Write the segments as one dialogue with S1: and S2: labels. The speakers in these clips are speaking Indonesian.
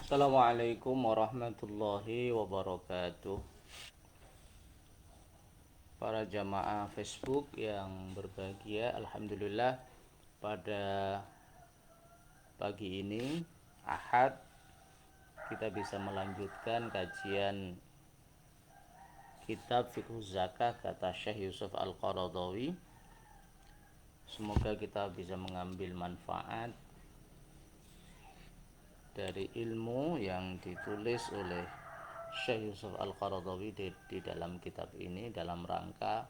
S1: Assalamualaikum warahmatullahi wabarakatuh. Para jamaah Facebook yang berbahagia, alhamdulillah pada pagi ini Ahad kita bisa melanjutkan kajian kitab Fiqh Zakah kata Syekh Yusuf Al-Qaradawi. Semoga kita bisa mengambil manfaat dari ilmu yang ditulis oleh Syekh Yusuf Al-Qaradawi di dalam kitab ini dalam rangka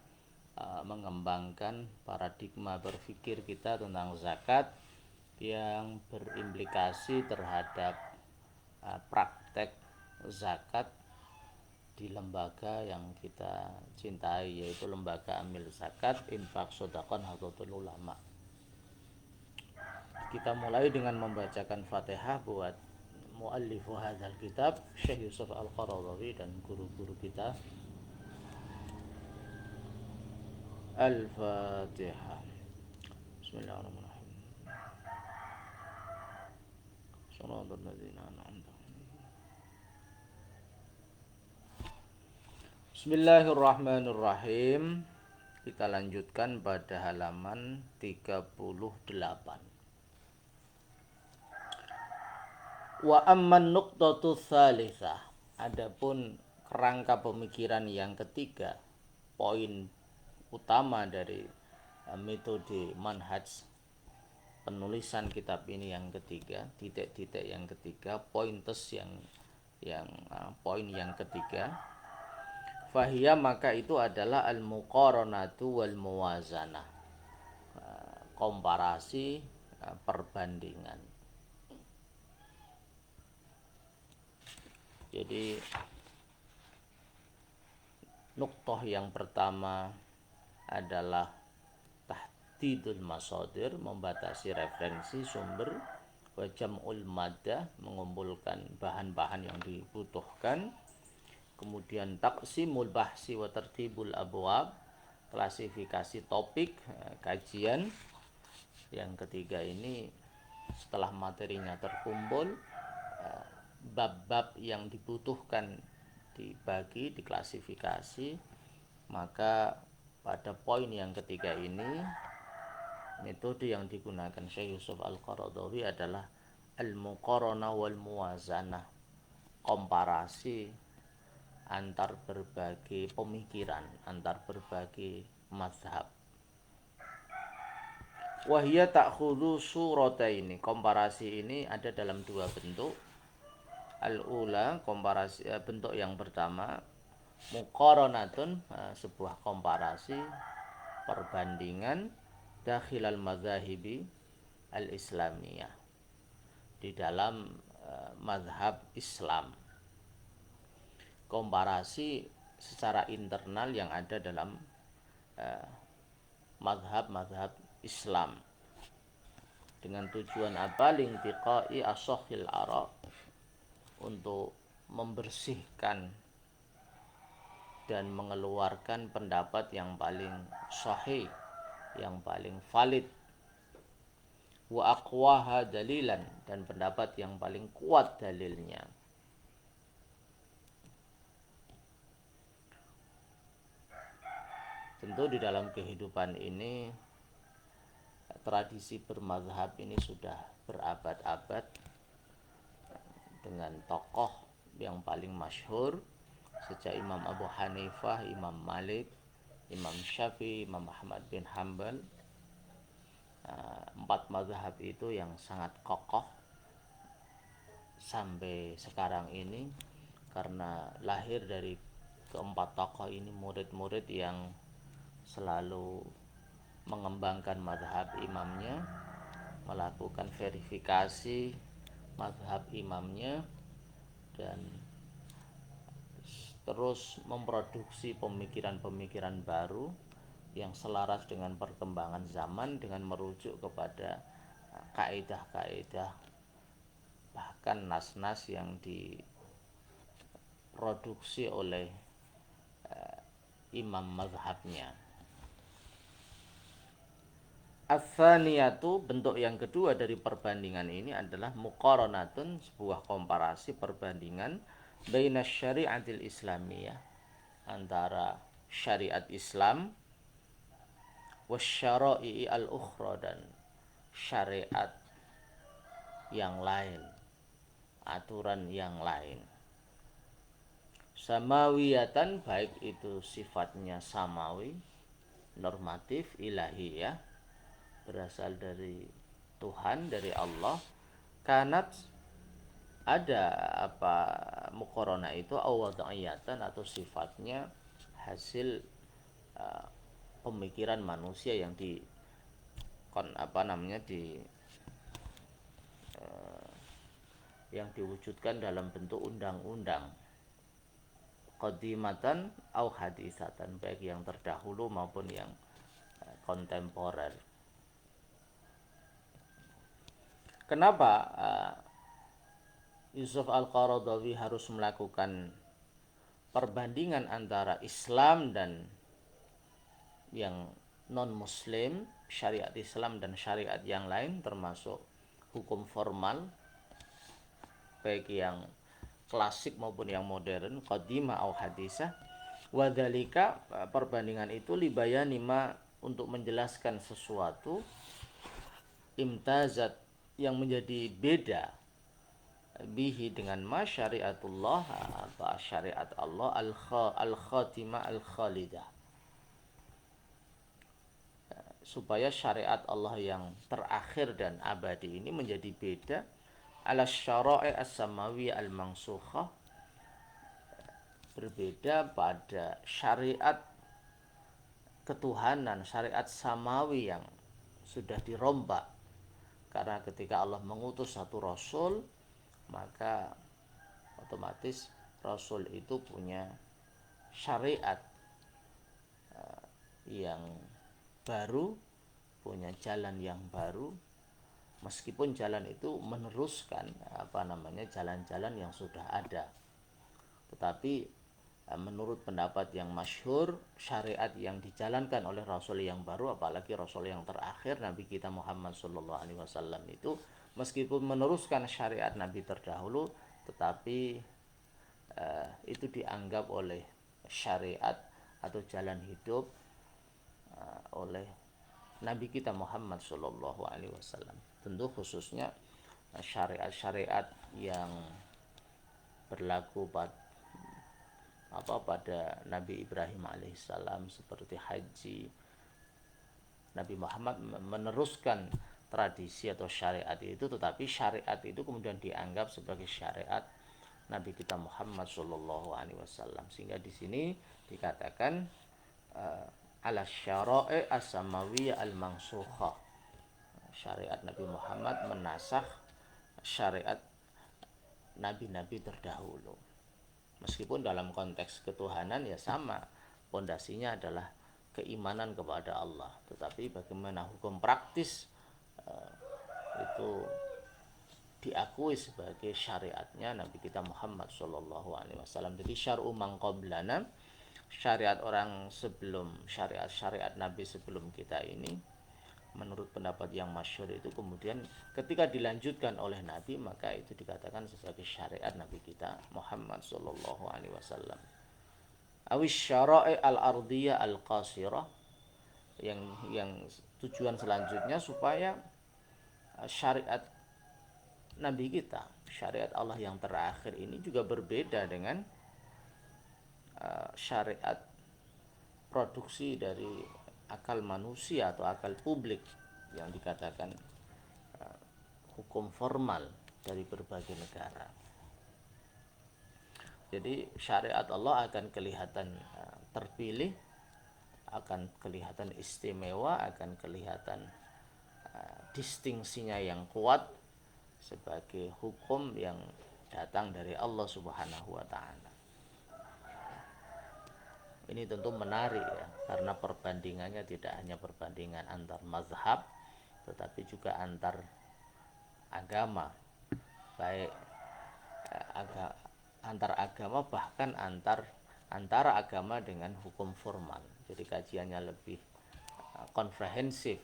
S1: mengembangkan paradigma berpikir kita tentang zakat yang berimplikasi terhadap praktek zakat di lembaga yang kita cintai, yaitu lembaga amil zakat, infak, sodakon, hadotul ulama. Kita mulai dengan membacakan Fatihah buat muallifu hadzal kitab Syekh Yusuf Al-Qaradawi dan guru-guru kita. Al-Fatihah. Bismillahirrahmanirrahim. Shiratal ladzina an'amta 'alaihim. Bismillahirrahmanirrahim. Kita lanjutkan pada halaman 38. Wa amman nuqtatu tsalitsah. Adapun kerangka pemikiran yang ketiga, poin utama dari metode manhaj penulisan kitab ini yang ketiga, titik-titik yang ketiga, pointers yang poin yang ketiga. Fahiyya, maka itu adalah al-muqaranatu wal muwazanah. Komparasi, perbandingan. Jadi nuktah yang pertama adalah tahdidul masadir, membatasi referensi sumber, wa jam'ul maddah, mengumpulkan bahan-bahan yang dibutuhkan. Kemudian taqsimul bahsi wa tertibul abwab, klasifikasi topik kajian. Yang ketiga ini setelah materinya terkumpul, bab-bab yang dibutuhkan dibagi, diklasifikasi. Maka pada poin yang ketiga ini, metode yang digunakan Syekh Yusuf Al-Qaradawi adalah al-muqaranah wal muwazanah, komparasi antar berbagai pemikiran, antar berbagai mazhab. Wahia ta'khudhu surataini. Komparasi ini ada dalam dua bentuk. Al-ula, komparasi bentuk yang pertama, muqaranatun, sebuah komparasi perbandingan dakhilal madzahibi al-islamiyah, di dalam mazhab Islam. Komparasi secara internal yang ada dalam mazhab-mazhab Islam. Dengan tujuan apa? Lintiqai ashahil ara, untuk membersihkan dan mengeluarkan pendapat yang paling sahih, yang paling valid. Wa aqwaha dalilan, dan pendapat yang paling kuat dalilnya. Tentu di dalam kehidupan ini tradisi bermazhab ini sudah berabad-abad, dengan tokoh yang paling masyhur sejak Imam Abu Hanifah, Imam Malik, Imam Syafi'i, Imam Ahmad bin Hanbal. Empat mazhab itu yang sangat kokoh sampai sekarang ini, karena lahir dari keempat tokoh ini murid-murid yang selalu mengembangkan mazhab imamnya, melakukan verifikasi mazhab imamnya, dan terus memproduksi pemikiran-pemikiran baru yang selaras dengan perkembangan zaman, dengan merujuk kepada kaidah-kaidah, bahkan nas-nas yang diproduksi oleh imam mazhabnya. Ats-tsaniyatu, bentuk yang kedua dari perbandingan ini adalah muqaranatun, sebuah komparasi perbandingan baina syariatil islamiyah, antara syariat Islam wasyara'i al-ukhra, dan syariat yang lain, aturan yang lain. Samawiyatan, baik itu sifatnya samawi, normatif, ilahiyah, berasal dari Tuhan, dari Allah. Kanat, ada apa muqarana itu awadiyatan, atau sifatnya hasil pemikiran manusia yang yang diwujudkan dalam bentuk undang-undang. Qadimatan au hadisatan, baik yang terdahulu maupun yang kontemporer. Kenapa Yusuf Al-Qaradawi harus melakukan perbandingan antara Islam dan yang non-muslim, syariat Islam dan syariat yang lain, termasuk hukum formal, baik yang klasik maupun yang modern, qadimah atau hadisah. Wadhalika, perbandingan itu libayani ma, untuk menjelaskan sesuatu, imtazat, yang menjadi beda, bihi, dengan ma, syariatullah, atau syariat Allah, al-khatimah al-khalidah, supaya syariat Allah yang terakhir dan abadi ini menjadi beda ala syara'i as-samawi al-mansukhah, berbeda pada syariat ketuhanan, syariat samawi yang sudah dirombak. Karena ketika Allah mengutus satu rasul, maka otomatis rasul itu punya syariat yang baru, punya jalan yang baru, meskipun jalan itu meneruskan jalan-jalan yang sudah ada. Tetapi menurut pendapat yang masyhur, syariat yang dijalankan oleh rasul yang baru, apalagi rasul yang terakhir Nabi kita Muhammad SAW, itu meskipun meneruskan syariat Nabi terdahulu, tetapi itu dianggap oleh syariat atau jalan hidup oleh Nabi kita Muhammad SAW. Tentu khususnya syariat-syariat yang berlaku pada Nabi Ibrahim alaihissalam, seperti haji. Nabi Muhammad meneruskan tradisi atau syariat itu, tetapi syariat itu kemudian dianggap sebagai syariat Nabi kita Muhammad SAW. Sehingga di sini dikatakan ala syara'i as-samawiyah al-mansukhah, syariat Nabi Muhammad menasakh syariat nabi-nabi terdahulu. Meskipun dalam konteks ketuhanan ya sama, pondasinya adalah keimanan kepada Allah, tetapi bagaimana hukum praktis itu diakui sebagai syariatnya Nabi kita Muhammad SAW. Jadi syar'u man qablana, syariat orang sebelum, syariat Nabi sebelum kita ini, menurut pendapat yang masyhur itu kemudian ketika dilanjutkan oleh Nabi, maka itu dikatakan sebagai syariat Nabi kita Muhammad SAW. Awis syara'i al-ardiyah al-qasirah, yang tujuan selanjutnya supaya syariat Nabi kita, syariat Allah yang terakhir ini juga berbeda dengan syariat produksi dari akal manusia atau akal publik yang dikatakan hukum formal dari berbagai negara. Jadi syariat Allah akan kelihatan terpilih, akan kelihatan istimewa, akan kelihatan distingsinya yang kuat sebagai hukum yang datang dari Allah Subhanahu wa taala. Ini tentu menarik ya, karena perbandingannya tidak hanya perbandingan antar mazhab, tetapi juga antar agama, baik antar agama, bahkan antara agama dengan hukum formal. Jadi kajiannya lebih komprehensif,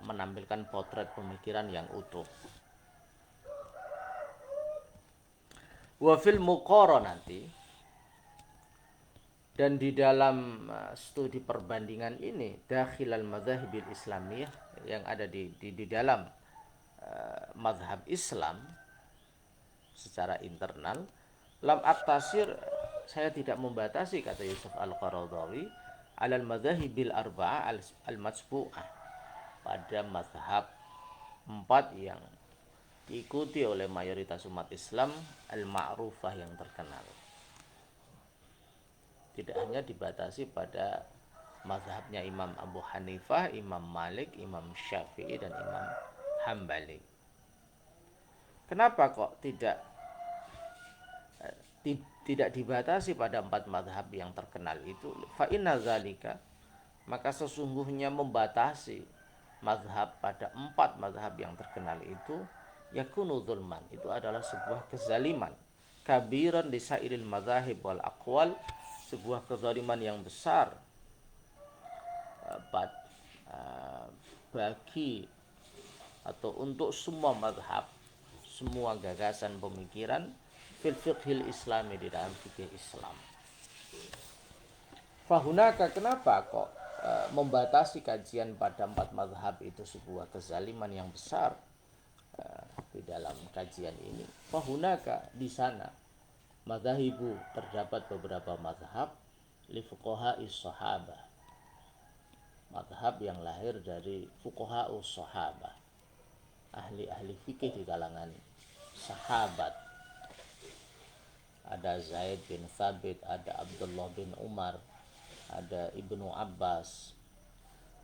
S1: menampilkan potret pemikiran yang utuh. Wa fil muqaranati, dan di dalam studi perbandingan ini dakhilal madzahibil islamiyah, yang ada di dalam mazhab Islam secara internal, lam aktasir, saya tidak membatasi, kata Yusuf Al-Qaradawi, alal madzahibil arba'ah al-matsbu'ah, pada mazhab 4 yang diikuti oleh mayoritas umat Islam, al-ma'rufah, yang terkenal. Tidak hanya dibatasi pada mazhabnya Imam Abu Hanifah, Imam Malik, Imam Syafi'i, dan Imam Hambali. Kenapa kok tidak dibatasi pada 4 mazhab yang terkenal itu? Fa inna zalika, maka sesungguhnya membatasi mazhab pada 4 mazhab yang terkenal itu yakunu zulman, itu adalah sebuah kezaliman, kabiran di sairil mazahib wal aqwal, sebuah kezaliman yang besar bagi atau untuk semua mazhab, semua gagasan pemikiran fil fiqhil islami, di dalam fikih Islam. Fahunaka, kenapa kok membatasi kajian pada 4 mazhab itu sebuah kezaliman yang besar di dalam kajian ini? Fahunaka, di sana, madhahibu, terdapat beberapa mazhab li fuqaha'is sahabah, mazhab yang lahir dari fuqaha'us sahabah, ahli-ahli fikih di kalangan sahabat. Ada Zaid bin Thabit, ada Abdullah bin Umar, ada Ibnu Abbas,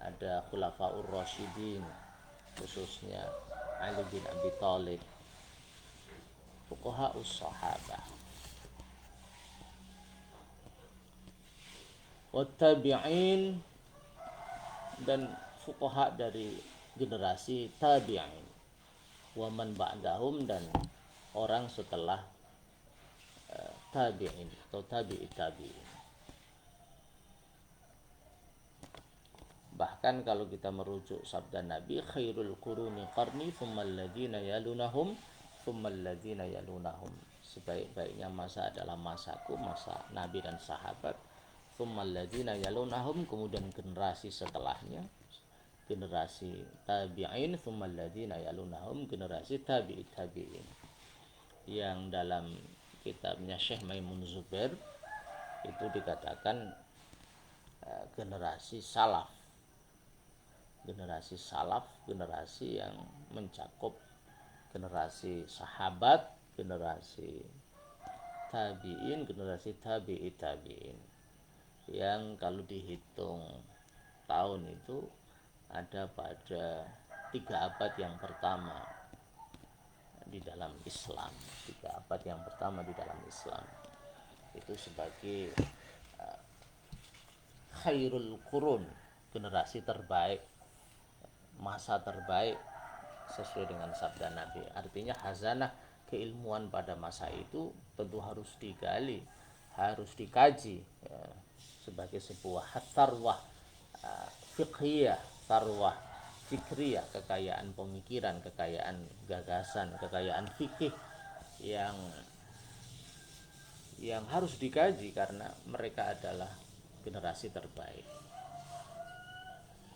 S1: ada Khulafaur Rasyidin, khususnya Ali bin Abi Thalib, fuqaha'us sahabah. Wattabi'in, dan fuqaha dari generasi tabi'in, wa man ba'dahum, dan orang setelah tabi'in atau tabi'in. Bahkan kalau kita merujuk sabda Nabi, khairul quruni qarni thummal ladzina yalunahum thummal ladzina yalunahum, sebaik-baiknya masa adalah masaku, masa Nabi dan sahabat, thummal ladzina yalunahum, kemudian generasi setelahnya, generasi tabi'in, thummal ladzina yalunahum, generasi tabi'in. Yang dalam kitabnya Syekh Maimun Zubair itu dikatakan generasi salaf, generasi yang mencakup generasi sahabat, generasi tabi'in, generasi tabi'in, yang kalau dihitung tahun itu ada pada 3 abad yang pertama di dalam Islam. 3 abad yang pertama di dalam Islam itu sebagai khairul qurun, generasi terbaik, masa terbaik sesuai dengan sabda Nabi. Artinya hazanah keilmuan pada masa itu tentu harus digali, harus dikaji ya, sebagai sebuah sarwah fiqhiyah, sarwah fikriyah, kekayaan pemikiran, kekayaan gagasan, kekayaan fikih yang harus dikaji karena mereka adalah generasi terbaik.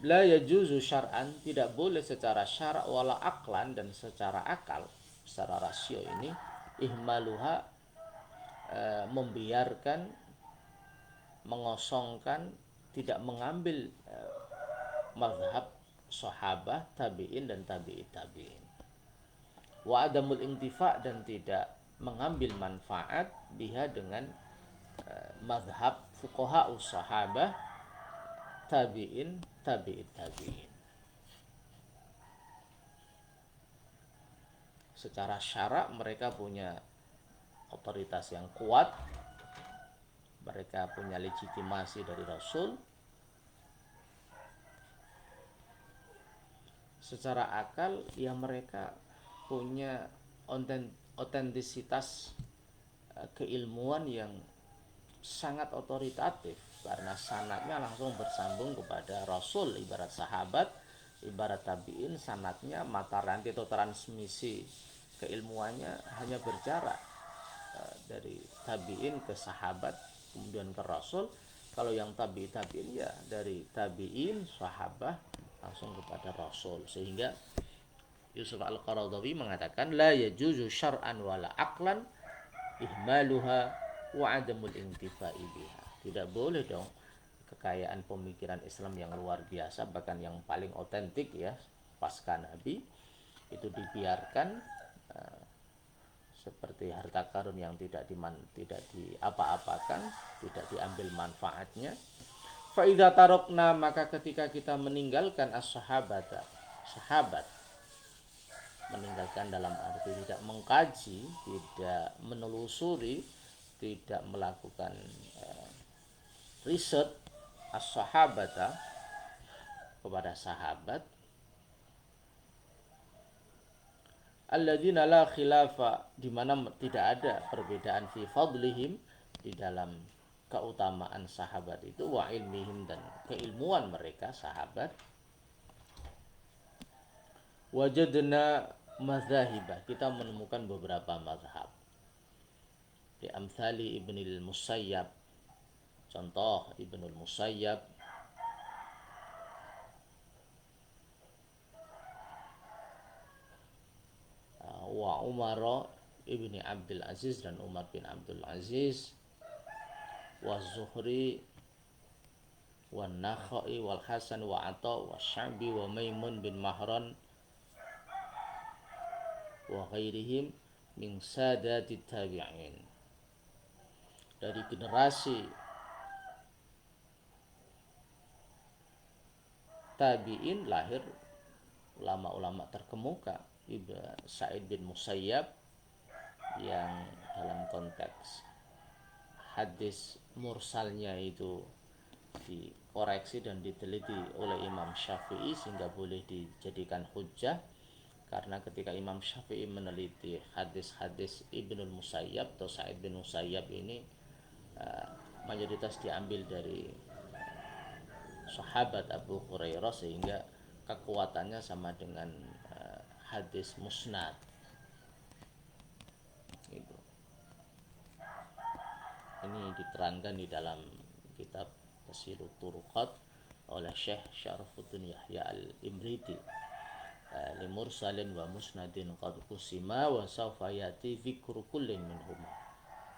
S1: La yajuzu syar'an, tidak boleh secara syara' wala aklan, dan secara akal, secara rasio ini, ihmaluha, membiarkan, mengosongkan, tidak mengambil mazhab sahabah, tabi'in, dan tabi'in. Wa adamul intifa', dan tidak mengambil manfaat biha, dengan mazhab fuqaha'us sahabah, tabi'in, tabi'in. Secara syara' mereka punya otoritas yang kuat, mereka punya legitimasi dari Rasul. Secara akal ya mereka punya otentisitas keilmuan yang sangat otoritatif, karena sanadnya langsung bersambung kepada Rasul, ibarat sahabat ibarat tabiin sanadnya mata rantai atau transmisi keilmuannya hanya berjarak dari tabiin ke sahabat kemudian ke rasul. Kalau yang tabiin ya dari tabiin sahabat langsung kepada rasul. Sehingga Yusuf Al-Qaradawi mengatakan la yajuzu syar'an wala aqlan ihmaluha wa adamul intifa'i biha. Tidak boleh dong kekayaan pemikiran Islam yang luar biasa, bahkan yang paling otentik ya pasca Nabi, itu dibiarkan seperti harta karun yang tidak diapa-apakan, tidak diambil manfaatnya. Fa idza tarokna, maka ketika kita meninggalkan as-sahabata, sahabat, meninggalkan dalam arti tidak mengkaji, tidak menelusuri, tidak melakukan riset as-sahabata kepada sahabat, alladzina la khilafa, di mana tidak ada perbedaan fi fadlihim, di dalam keutamaan sahabat itu, wa ilmihim, dan keilmuan mereka sahabat. Wajadna mazahibah, kita menemukan beberapa mazhab di amthali Ibnul Musayyab, contoh Ibnul Musayyab, wa Umar ibni Abdul Aziz, dan Umar bin Abdul Aziz, wa Zuhri, wa Nakhai, wal Hasan, wa Atha, wa Sya'bi, wa Maimun bin Mahran, wa ghairihim min sadatit tabi'in. Dari generasi tabi'in lahir ulama-ulama terkemuka. Sa'id bin Musayyab yang dalam konteks hadis mursalnya itu dikoreksi dan diteliti oleh Imam Syafi'i sehingga boleh dijadikan hujjah, karena ketika Imam Syafi'i meneliti hadis-hadis Ibnul Musayyab atau Sa'id bin Musayyab ini mayoritas diambil dari sahabat Abu Hurairah, sehingga kekuatannya sama dengan hadis musnad. Gitu. Ini diterangkan di dalam kitab Tafsirut Turuqat oleh Syekh Syarafuddin Yahya Al-Imriti, li mursalin wa musnadin qad qusima wa sawfa yati dzikru kullin minhuma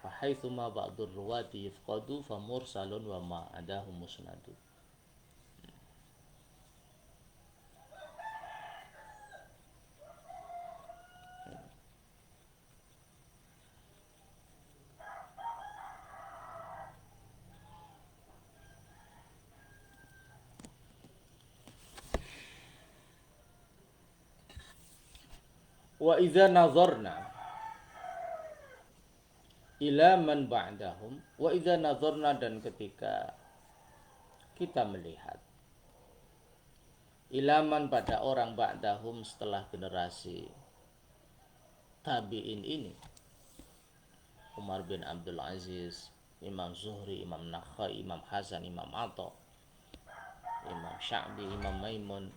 S1: fa haitsu ma ba'dur ruwati yafqadu fa mursalun wa ma adahu musnadu. Wa idza nazarna ila man ba'dahum, wa idza nazarna, dan ketika kita melihat ilaman pada orang ba'dahum, setelah generasi tabi'in ini, Umar bin Abdul Aziz, Imam Zuhri, Imam Nakhai, Imam Hasan, Imam Atha, Imam Sya'bi, Imam Maimun,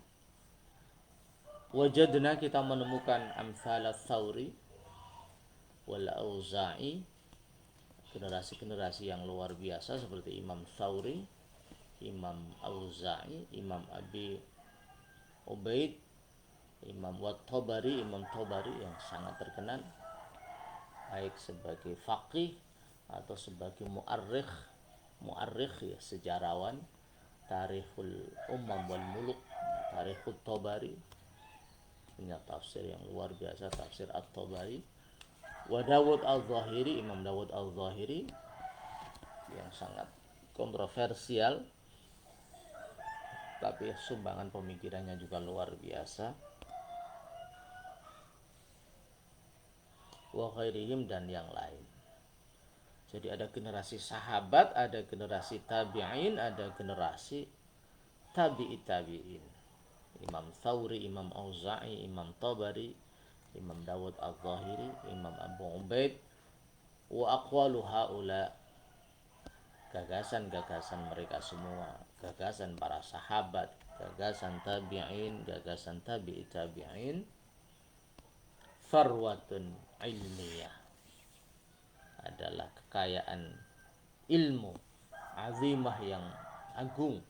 S1: wajadna, kita menemukan amsal Tsauri wal Auza'i, generasi-generasi yang luar biasa seperti Imam Tsauri, Imam Auza'i, Imam Abi Ubaid, Imam Wat-Tabari, Imam Tabari yang sangat terkenal baik sebagai faqih atau sebagai mu'arrikh ya, sejarawan, Tarikhul Ummam wal Muluk, Tarikhut Tabari, punya tafsir yang luar biasa, tafsir At-Tabari. Wa Dawud Al-Zahiri, Imam Dawud Al-Zahiri yang sangat kontroversial, tapi sumbangan pemikirannya juga luar biasa. Wa ghairihim, dan yang lain. Jadi ada generasi sahabat, ada generasi tabi'in, ada generasi tabi'in. Imam Tsauri, Imam Auza'i, Imam Tabari, Imam Dawud Al-Zahiri, Imam Abu Ubaid, wa aqwalu haula, gagasan-gagasan mereka semua, gagasan para sahabat, gagasan tabi'in, gagasan tabi'i tabi'in, farwatun ilmiyah, adalah kekayaan ilmu azimah yang agung,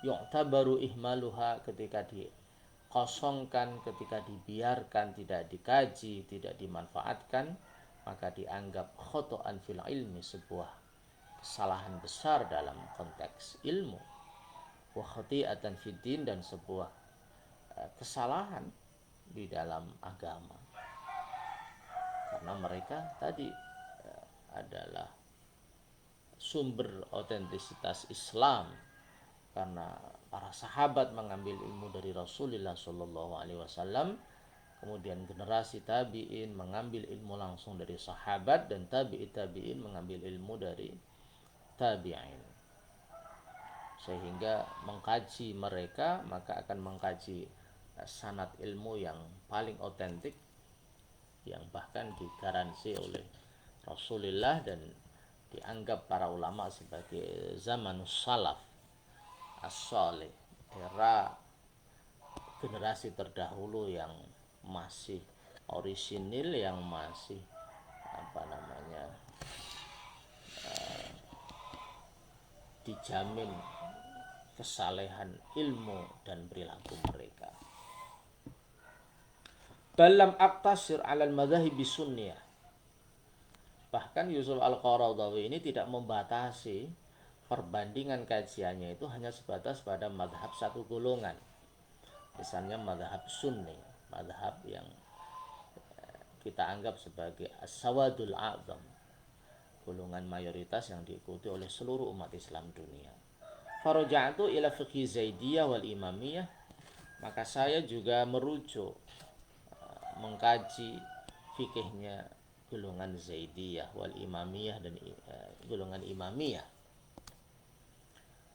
S1: yu'tabaru ihmaluha, ketika dikosongkan, ketika dibiarkan, tidak dikaji, tidak dimanfaatkan, maka dianggap khoto'an fil ilmi, sebuah kesalahan besar dalam konteks ilmu, wa khati'atan fid din, dan sebuah kesalahan di dalam agama, karena mereka tadi adalah sumber otentisitas Islam, karena para sahabat mengambil ilmu dari Rasulullah Shallallahu Alaihi Wasallam, kemudian generasi tabiin mengambil ilmu langsung dari sahabat, dan tabi'in mengambil ilmu dari tabi'in, sehingga mengkaji mereka maka akan mengkaji sanad ilmu yang paling otentik, yang bahkan digaransi oleh Rasulullah dan dianggap para ulama sebagai zamanus salaf as-salih, era generasi terdahulu yang masih orisinil, yang masih dijamin kesalehan ilmu dan perilaku mereka. Dalam aktasir alal madhahibi sunniyah, bahkan Yusuf Al-Qaradawi ini tidak membatasi perbandingan kajiannya itu hanya sebatas pada madhab satu golongan, misalnya madhab sunni, madhab yang kita anggap sebagai as-sawadul a'zam, golongan mayoritas yang diikuti oleh seluruh umat Islam dunia. Faraja'tu ila fiqhi Zaidiyah wal Imamiyah, maka saya juga merujuk mengkaji fikihnya golongan Zaidiyah wal Imamiyah dan golongan Imamiyah.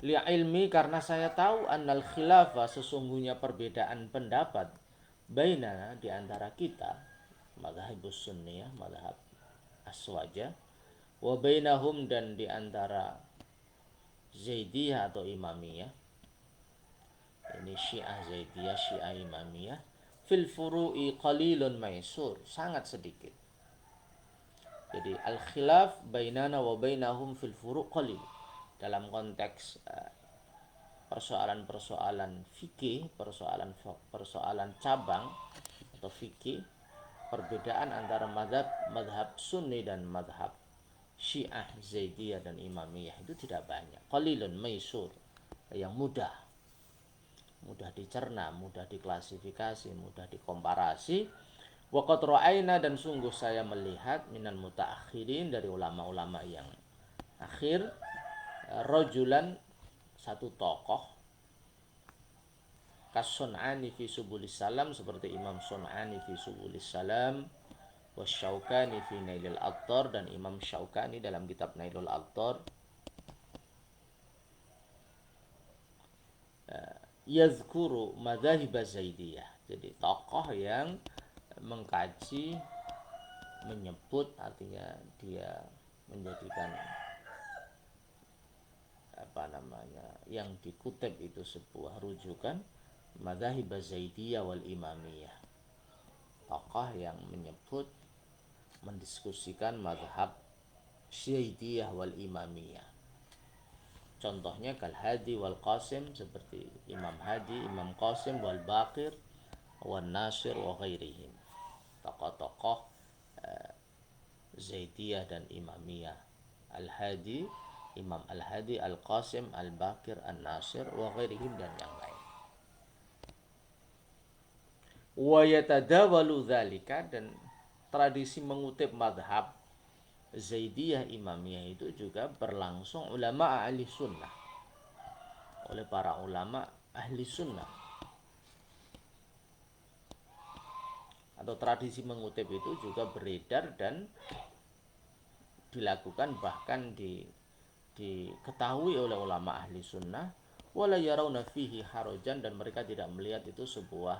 S1: Li ilmi, karena saya tahu annal khilafah, sesungguhnya perbedaan pendapat, bainana, di antara kita, madhabus sunniyah, madhab aswaja, wa bainahum, dan di antara Zaidiyah atau Imamiyah, ini Syiah Zaidiyah, Syiah Imamiyah, fil furu'i qalilun maisur, sangat sedikit. Jadi al khilaf bainana wa bainahum fil furu' qalil, dalam konteks persoalan-persoalan fikih, persoalan cabang atau fikih, perbedaan antara madhab sunni dan madhab Syiah, Zaidiyah dan Imamiyah itu tidak banyak. Qalilun maisur, yang mudah dicerna, mudah diklasifikasi, mudah dikomparasi. Wa qad ra'ayna, dan sungguh saya melihat, minal mutaakhirin, dari ulama-ulama yang akhir, rajulan, satu tokoh, kas-Sun'ani fi Subulis Salam, seperti Imam Sun'ani fi Subulis Salam, wa Syaukani fi Nailul Attar, dan Imam Syaukani dalam kitab Nailul Attar, yazkuru madzhab Zaidiyah. Jadi tokoh yang mengkaji, menyebut, artinya dia menjadikan yang dikutip itu sebuah rujukan, madzhab Zaidiyah wal Imamiyah, tokoh yang menyebut, mendiskusikan mazhab Zaidiyah wal Imamiyah. Contohnya kal Hadi wal Qasim, seperti Imam Hadi, Imam Qasim, wal Baqir, wal Nasir, wa ghairihim, tokoh-tokoh Zaidiyah dan Imamiyah, Al-Hadi, Imam Al-Hadi, Al-Qasim, Al-Baqir, Al-Nasir, wa ghairihim, dan yang lain. Wa yatadawalu dzalika, dan tradisi mengutip madhab Zaidiyah Imamiyah itu juga berlangsung ulama ahli sunnah, oleh para ulama ahli sunnah, atau tradisi mengutip itu juga beredar dan dilakukan, bahkan diketahui oleh ulama ahli sunnah, wala yarawna fihi harajan, dan mereka tidak melihat itu sebuah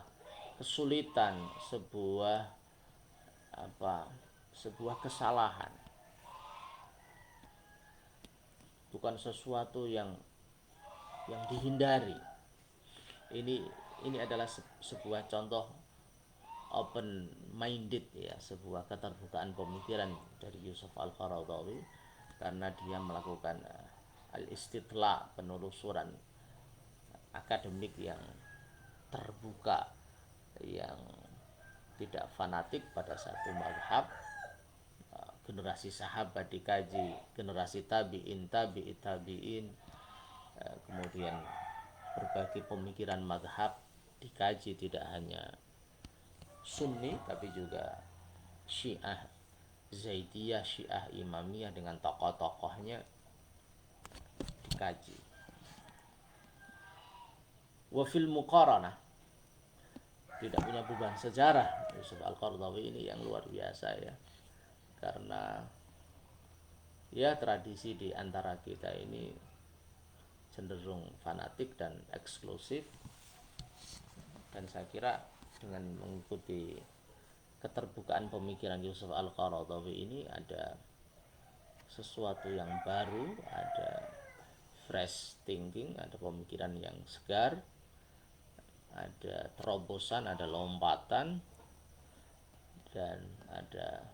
S1: kesulitan, sebuah kesalahan, bukan sesuatu yang yang dihindari. Ini adalah sebuah contoh open minded ya, sebuah keterbukaan pemikiran dari Yusuf Al-Qaradawi, karena dia melakukan al-istitla, penelusuran akademik yang terbuka, yang tidak fanatik pada satu mazhab. Generasi sahabat dikaji, generasi tabi'in, tabi'in, kemudian berbagai pemikiran mazhab dikaji, tidak hanya Sunni tapi juga Syiah Zaidiyah, Syiah Imamiyah dengan tokoh-tokohnya dikaji. Wa fil muqaranah, tidak punya beban sejarah Yusuf Al-Qaradawi ini yang luar biasa ya, karena ya tradisi di antara kita ini cenderung fanatik dan eksklusif, dan saya kira dengan mengikuti keterbukaan pemikiran Yusuf Al-Qaradawi ini ada sesuatu yang baru, ada fresh thinking, ada pemikiran yang segar, ada terobosan, ada lompatan, dan ada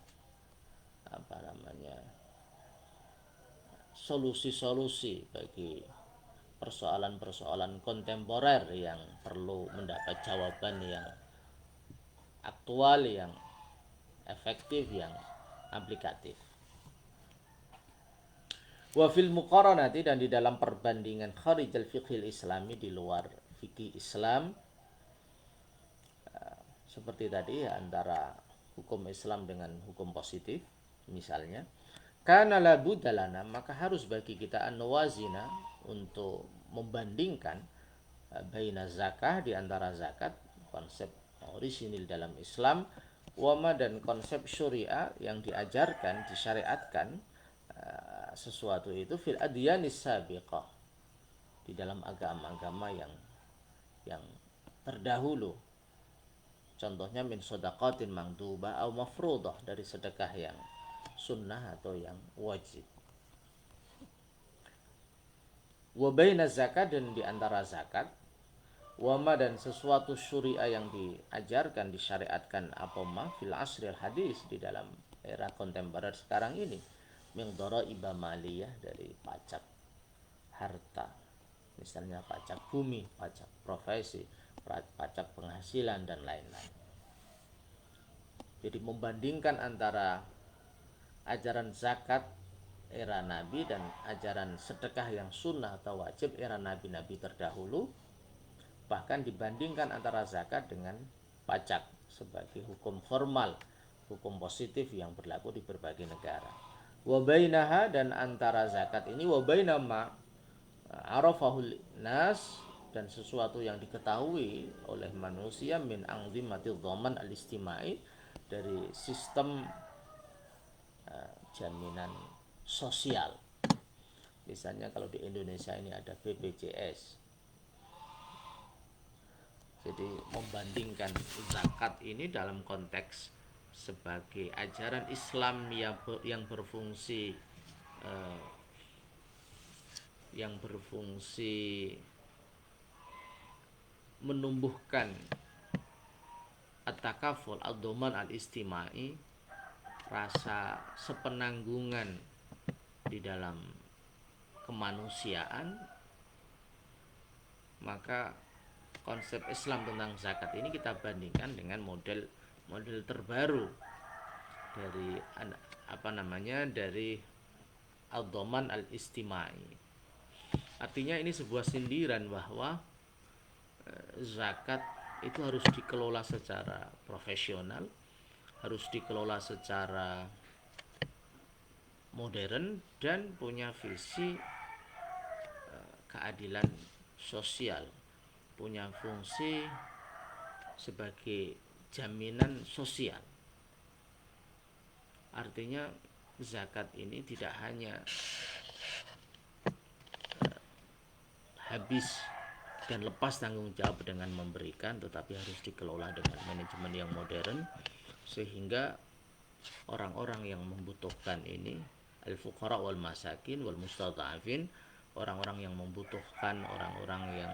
S1: solusi-solusi bagi persoalan-persoalan kontemporer yang perlu mendapat jawaban yang aktual, yang efektif, yang aplikatif. Wa fil muqaranati, dan di dalam perbandingan kharijal fiqhil islami, di luar fikih Islam, seperti tadi antara hukum Islam dengan hukum positif misalnya, karena la budalana, maka harus bagi kita an-nawazina, untuk membandingkan baina zakah, di antara zakat, konsep orisinil dalam Islam, wama, dan konsep syariah yang diajarkan, disyariatkan sesuatu itu fil adyanis sabiqah, di dalam agama-agama yang terdahulu. Contohnya min shadaqatin mangdubah atau mafruḍah, dari sedekah yang sunnah atau yang wajib. Wa baina zakat, dan di antara zakat, wama, dan sesuatu syariah yang diajarkan, disyariatkan, apa ma fil asril hadis, di dalam era kontemporer sekarang ini, min dhara'iba maliyah, dari pajak harta, misalnya pajak bumi, pajak profesi, pajak penghasilan, dan lain-lain. Jadi membandingkan antara ajaran zakat era Nabi dan ajaran sedekah yang sunnah atau wajib era Nabi-Nabi terdahulu, bahkan dibandingkan antara zakat dengan pajak sebagai hukum formal, hukum positif yang berlaku di berbagai negara. Wa bainaha, dan antara zakat ini, wa bainama arafahul nas, dan sesuatu yang diketahui oleh manusia, min anzimatil dhaman al-istimai, dari sistem jaminan sosial. Misalnya kalau di Indonesia ini ada BPJS. Jadi membandingkan zakat ini dalam konteks sebagai ajaran Islam yang berfungsi menumbuhkan at-takaful ad-dhaman al-istimai, rasa sepenanggungan di dalam kemanusiaan, maka konsep Islam tentang zakat ini kita bandingkan dengan model terbaru dari dari ad-dhaman al-istimai. Artinya ini sebuah sindiran bahwa zakat itu harus dikelola secara profesional, harus dikelola secara modern, dan punya visi keadilan sosial, punya fungsi sebagai jaminan sosial. Artinya zakat ini tidak hanya habis dan lepas tanggung jawab dengan memberikan, tetapi harus dikelola dengan manajemen yang modern, sehingga orang-orang yang membutuhkan ini, al-fuqara wal masakin wal mustadhafin, orang-orang yang membutuhkan, orang-orang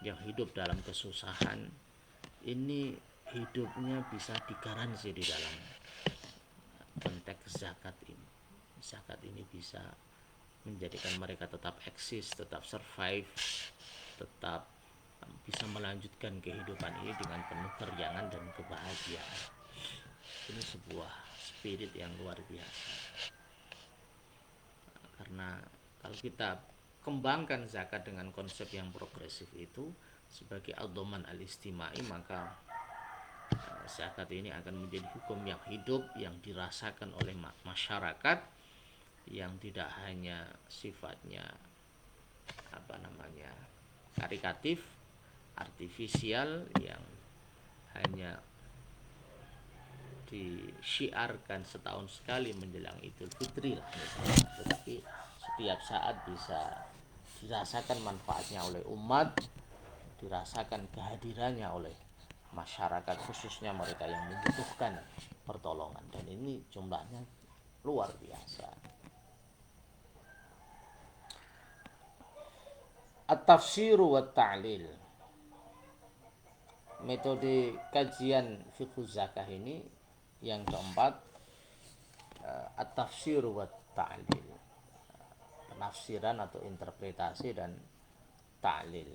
S1: yang hidup dalam kesusahan, ini hidupnya bisa digaransi di dalam konteks zakat ini. Zakat ini bisa menjadikan mereka tetap eksis, tetap survive, tetap bisa melanjutkan kehidupan ini dengan penuh keriangan dan kebahagiaan. Ini sebuah spirit yang luar biasa. Karena kalau kita kembangkan zakat dengan konsep yang progresif itu sebagai al-dhaman al-istimai, maka zakat ini akan menjadi hukum yang hidup, yang dirasakan oleh masyarakat, yang tidak hanya sifatnya karikatif, artifisial, yang hanya disyiarkan setahun sekali menjelang Idul Fitri lah misalnya, tetapi setiap saat bisa dirasakan manfaatnya oleh umat, dirasakan kehadirannya oleh masyarakat, khususnya mereka yang membutuhkan pertolongan, dan ini jumlahnya luar biasa. At-tafsiru wa ta'lil. Metode kajian fikih zakah ini yang keempat, at-tafsiru wa ta'lil. Penafsiran atau interpretasi dan ta'lil,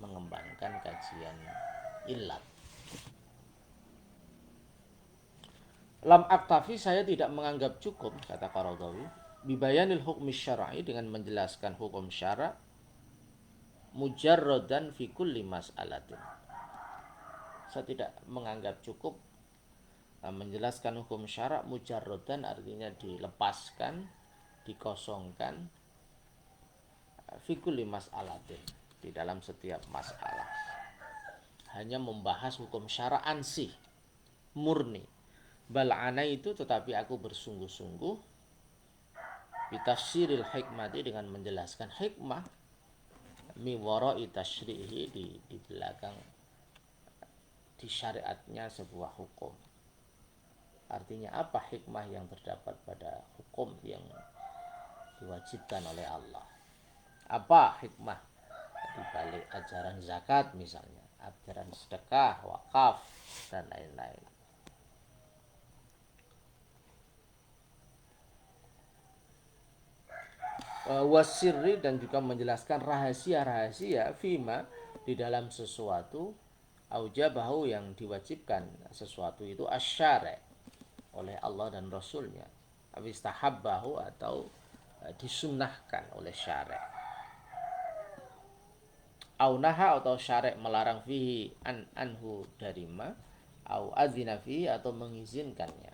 S1: mengembangkan kajian illat. Lam aktafi, saya tidak menganggap cukup, kata Qaradawi, bibayanil hukmi syar'i, dengan menjelaskan hukum syara' mujarradan fi kulli mas'alatin. Saya tidak menganggap cukup menjelaskan hukum syara' mujarradan, artinya dilepaskan, dikosongkan, fi kulli mas'alatin, di dalam setiap masalah. Hanya membahas hukum syara' ansih, murni. Bal'ana itu, tetapi aku bersungguh-sungguh bitafsiril hikmati, dengan menjelaskan hikmah, mi wara'i tasyrihi, di belakang disyariatnya sebuah hukum. Artinya apa hikmah yang terdapat pada hukum yang diwajibkan oleh Allah? Apa hikmah di balik ajaran zakat misalnya, ajaran sedekah, wakaf, dan lain-lain. Wasirri, dan juga menjelaskan rahasia-rahasia fima, di dalam sesuatu, aujabahu, yang diwajibkan sesuatu itu, asyari', oleh Allah dan Rasulnya, awistahabbahu, atau disunnahkan oleh syari', au naha, atau syari' melarang fihi anhu, darima, au adzina fihi, atau mengizinkannya.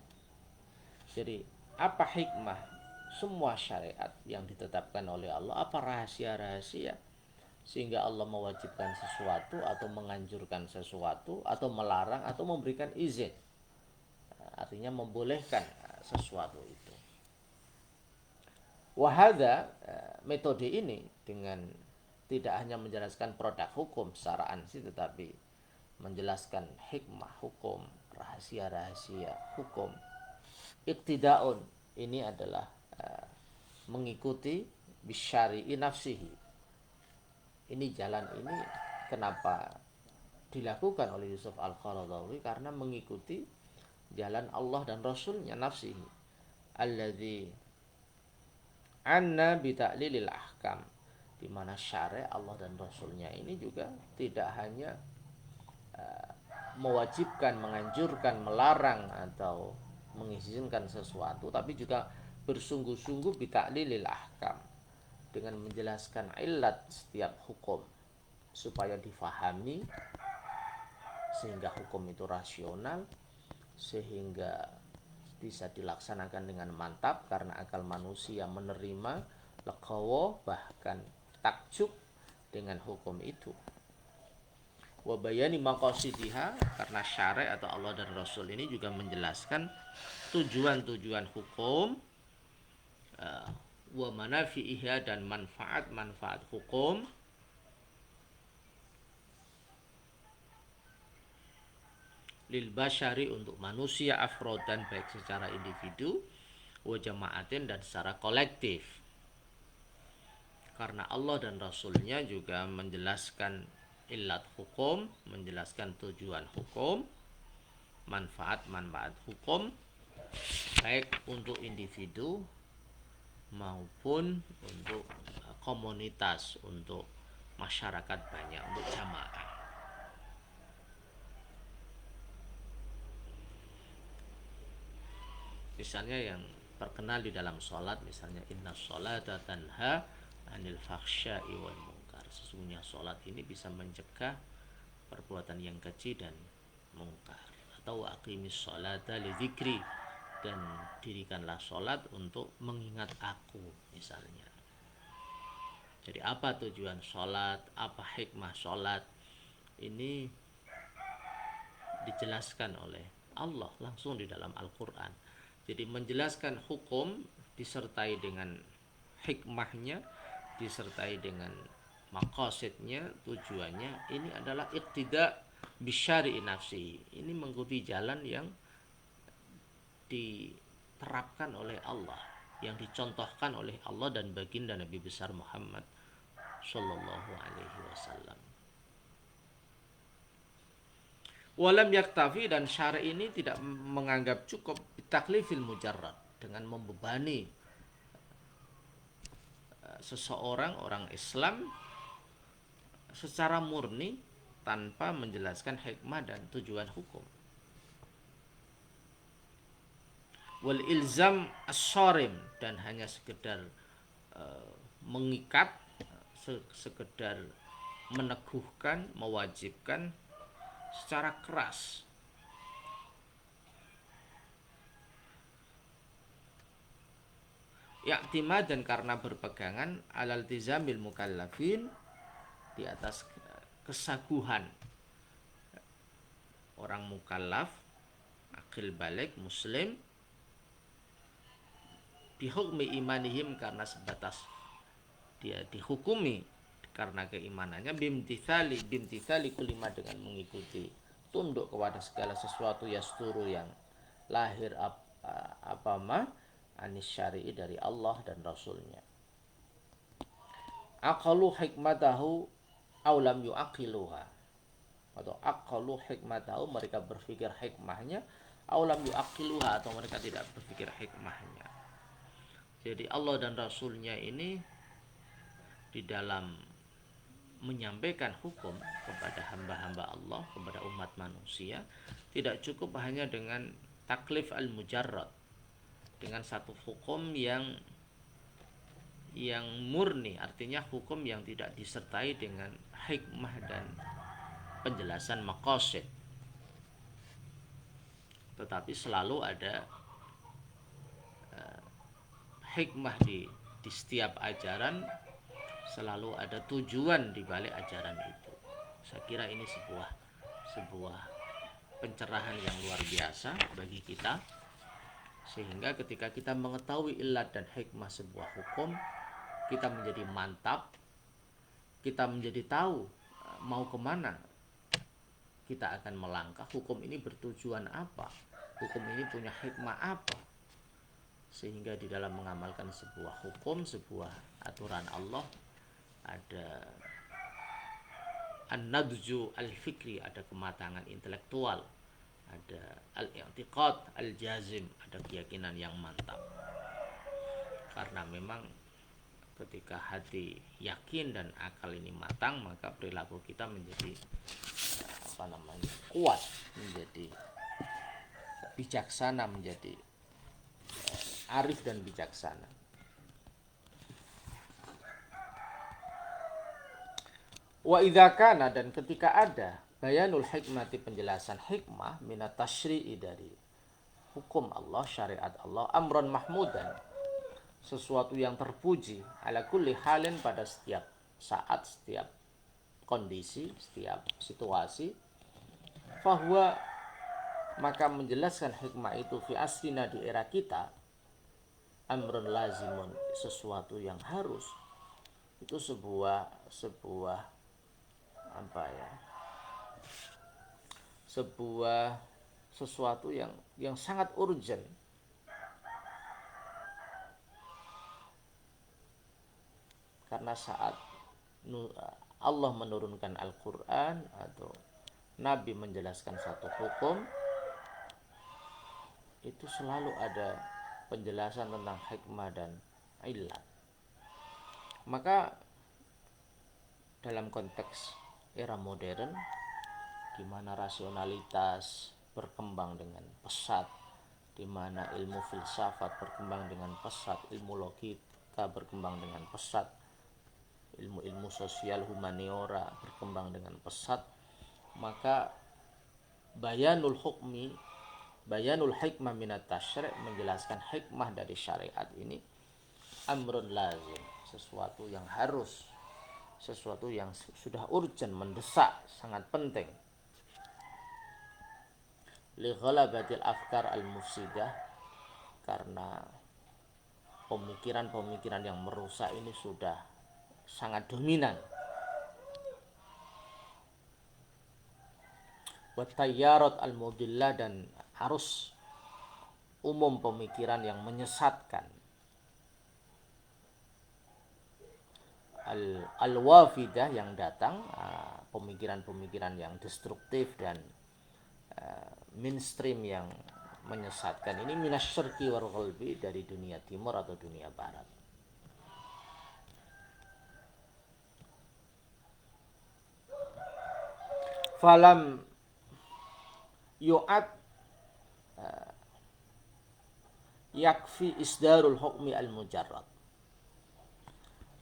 S1: Jadi apa hikmah semua syariat yang ditetapkan oleh Allah? Apa rahasia-rahasia sehingga Allah mewajibkan sesuatu atau menganjurkan sesuatu atau melarang atau memberikan izin, artinya membolehkan sesuatu itu. Wahada, metode ini dengan tidak hanya menjelaskan produk hukum secara ansih, tetapi menjelaskan hikmah hukum, rahasia-rahasia hukum. Iqtidaun, ini adalah mengikuti bisyari'i nafsihi. Ini jalan ini kenapa dilakukan oleh Yusuf Al-Qaradawi? Karena mengikuti jalan Allah dan Rasulnya, nafsihi, alladzi anna bita'lilil ahkam, di mana syari' Allah dan Rasulnya ini juga tidak hanya mewajibkan, menganjurkan, melarang, atau mengizinkan sesuatu, tapi juga bersungguh-sungguh bita'lilil ahkam, dengan menjelaskan illat setiap hukum supaya difahami, sehingga hukum itu rasional, sehingga bisa dilaksanakan dengan mantap, karena akal manusia menerima legowo, bahkan takjub dengan hukum itu. Wabayani maqasidiha, karena syari' atau Allah dan Rasul ini juga menjelaskan tujuan-tujuan hukum, wa manafi'iha, dan manfaat-manfaat hukum, lil basyari, untuk manusia, afrodan, baik secara individu, wa jama'atin, dan secara kolektif. Karena Allah dan Rasulnya juga menjelaskan ilat hukum, menjelaskan tujuan hukum, manfaat-manfaat hukum, baik untuk individu maupun untuk komunitas, untuk masyarakat banyak, untuk jamaah. Misalnya yang terkenal di dalam sholat, misalnya inna sholata tanha anil fakhsya'i wal munkar. Sesungguhnya sholat ini bisa mencegah perbuatan yang keji dan mungkar. Atau aqimis sholata li dzikri, dan dirikanlah sholat untuk mengingat aku misalnya. Jadi apa tujuan sholat, apa hikmah sholat, ini dijelaskan oleh Allah langsung di dalam Al-Quran. Jadi menjelaskan hukum disertai dengan hikmahnya, disertai dengan maqasidnya, tujuannya, ini adalah iqtida bisyari'i nafsi. Ini mengikuti jalan yang diterapkan oleh Allah, yang dicontohkan oleh Allah dan baginda Nabi besar Muhammad Sallallahu Alaihi Wasallam. Walam yaktafi, dan syari ini tidak menganggap cukup taklifil mujarrad, dengan membebani seseorang, orang Islam secara murni tanpa menjelaskan hikmah dan tujuan hukum. Wal ilzam as-sarim, dan hanya sekedar mengikat, sekedar meneguhkan, mewajibkan secara keras. Ya'timad, dan karena berpegangan alal tizamil mukallafin, di atas kesaguhan orang mukallaf akil balik muslim, bihukmi imanihim, karena sebatas dia dihukumi karena keimanannya, bimtithali kulima, dengan mengikuti, tunduk kepada segala sesuatu yasturu, yang lahir anis syari'i, dari Allah dan Rasulnya. Aqalu hikmatahu aulam yu'aqiluha, atau aqalu hikmatahu, mereka berpikir hikmahnya, aulam yu'aqiluha, atau mereka tidak berpikir hikmahnya. Jadi Allah dan Rasulnya ini di dalam menyampaikan hukum kepada hamba-hamba Allah, kepada umat manusia, tidak cukup hanya dengan taklif al-mujarrad, dengan satu hukum yang murni, artinya hukum yang tidak disertai dengan hikmah dan penjelasan maqasid, tetapi selalu ada hikmah di setiap ajaran, selalu ada tujuan di balik ajaran itu. Saya kira ini sebuah pencerahan yang luar biasa bagi kita, sehingga ketika kita mengetahui ilat dan hikmah sebuah hukum, kita menjadi mantap, kita menjadi tahu mau kemana kita akan melangkah. Hukum ini bertujuan apa, hukum ini punya hikmah apa, sehingga di dalam mengamalkan sebuah hukum, sebuah aturan Allah, ada an-nadju al-fikri, ada kematangan intelektual, ada al-i'tiqad al-jazim, ada keyakinan yang mantap. Karena memang ketika hati yakin dan akal ini matang, maka perilaku kita menjadi kuat, menjadi bijaksana, menjadi arif dan bijaksana. Wa idza kana, dan ketika ada bayanul hikmati, penjelasan hikmah, minat tasyri'i, dari hukum Allah, syariat Allah, amron mahmudan, sesuatu yang terpuji, ala kulli halin, pada setiap saat, setiap kondisi, setiap situasi, fahuwa, maka menjelaskan hikmah itu fi asrina, di era kita, amrun lazimun, sesuatu yang harus, itu sebuah sesuatu yang sangat urgent. Karena karena saat Allah menurunkan Al-Quran atau Nabi menjelaskan satu hukum, itu selalu ada penjelasan tentang hikmah dan illat. Maka dalam konteks era modern, di mana rasionalitas berkembang dengan pesat, di mana ilmu filsafat berkembang dengan pesat, ilmu logika berkembang dengan pesat, ilmu-ilmu sosial humaniora berkembang dengan pesat, maka bayanul hikmah minat tasyri' menjelaskan hikmah dari syariat ini amrun lazim, sesuatu yang harus, sesuatu yang sudah urgent, mendesak, sangat penting. Li ghalabatil afkar al-mufsidah, karena pemikiran-pemikiran yang merusak ini sudah sangat dominan. Wa tayyarat al-mudillah, dan arus umum pemikiran yang menyesatkan. Al-wafidah, yang datang, pemikiran-pemikiran yang destruktif dan mainstream yang menyesatkan ini, minasyarqi wal ghalbi, dari dunia timur atau dunia barat. Falam yu'ad yakfi isdarul hukmi al-mujarrad,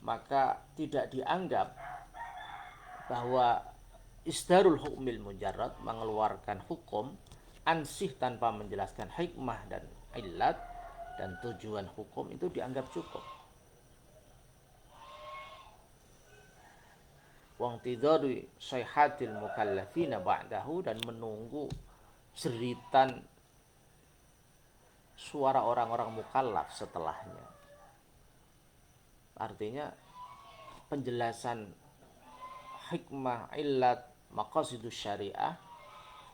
S1: maka tidak dianggap bahwa isdarul hukmil mujarrad, mengeluarkan hukum ansih tanpa menjelaskan hikmah dan illat dan tujuan hukum, itu dianggap cukup. Wangtidharu sayhatil mukallafina ba'dahu, dan menunggu jeritan suara orang-orang mukallaf setelahnya. Artinya penjelasan hikmah, illat, maqasidus syariah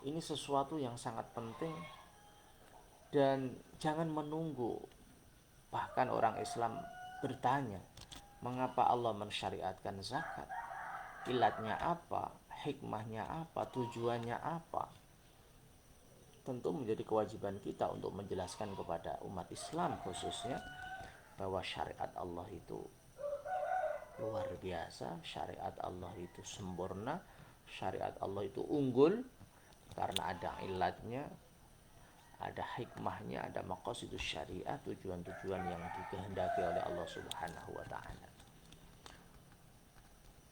S1: ini sesuatu yang sangat penting, dan jangan menunggu. Bahkan orang Islam bertanya, mengapa Allah mensyariatkan zakat? Ilatnya apa? Hikmahnya apa? Tujuannya apa? Tentu menjadi kewajiban kita untuk menjelaskan kepada umat Islam khususnya bahwa syariat Allah itu luar biasa, syariat Allah itu sempurna, syariat Allah itu unggul karena ada ilatnya, ada hikmahnya, ada maqasidus syariah, tujuan-tujuan yang dikehendaki oleh Allah Subhanahu wa taala.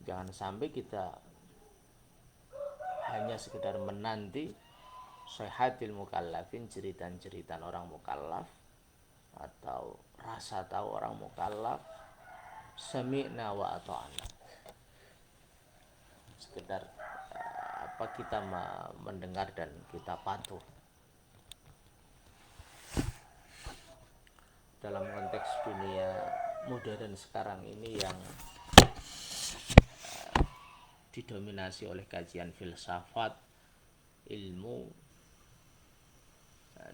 S1: Jangan sampai kita hanya sekedar menanti sayhatil mukallafin, jeritan-jeritan orang mukallaf, atau rasa tahu orang mukallaf, sami'na wa ata'na, sekedar kita mendengar dan kita patuh. Dalam konteks dunia modern sekarang ini yang didominasi oleh kajian filsafat, ilmu,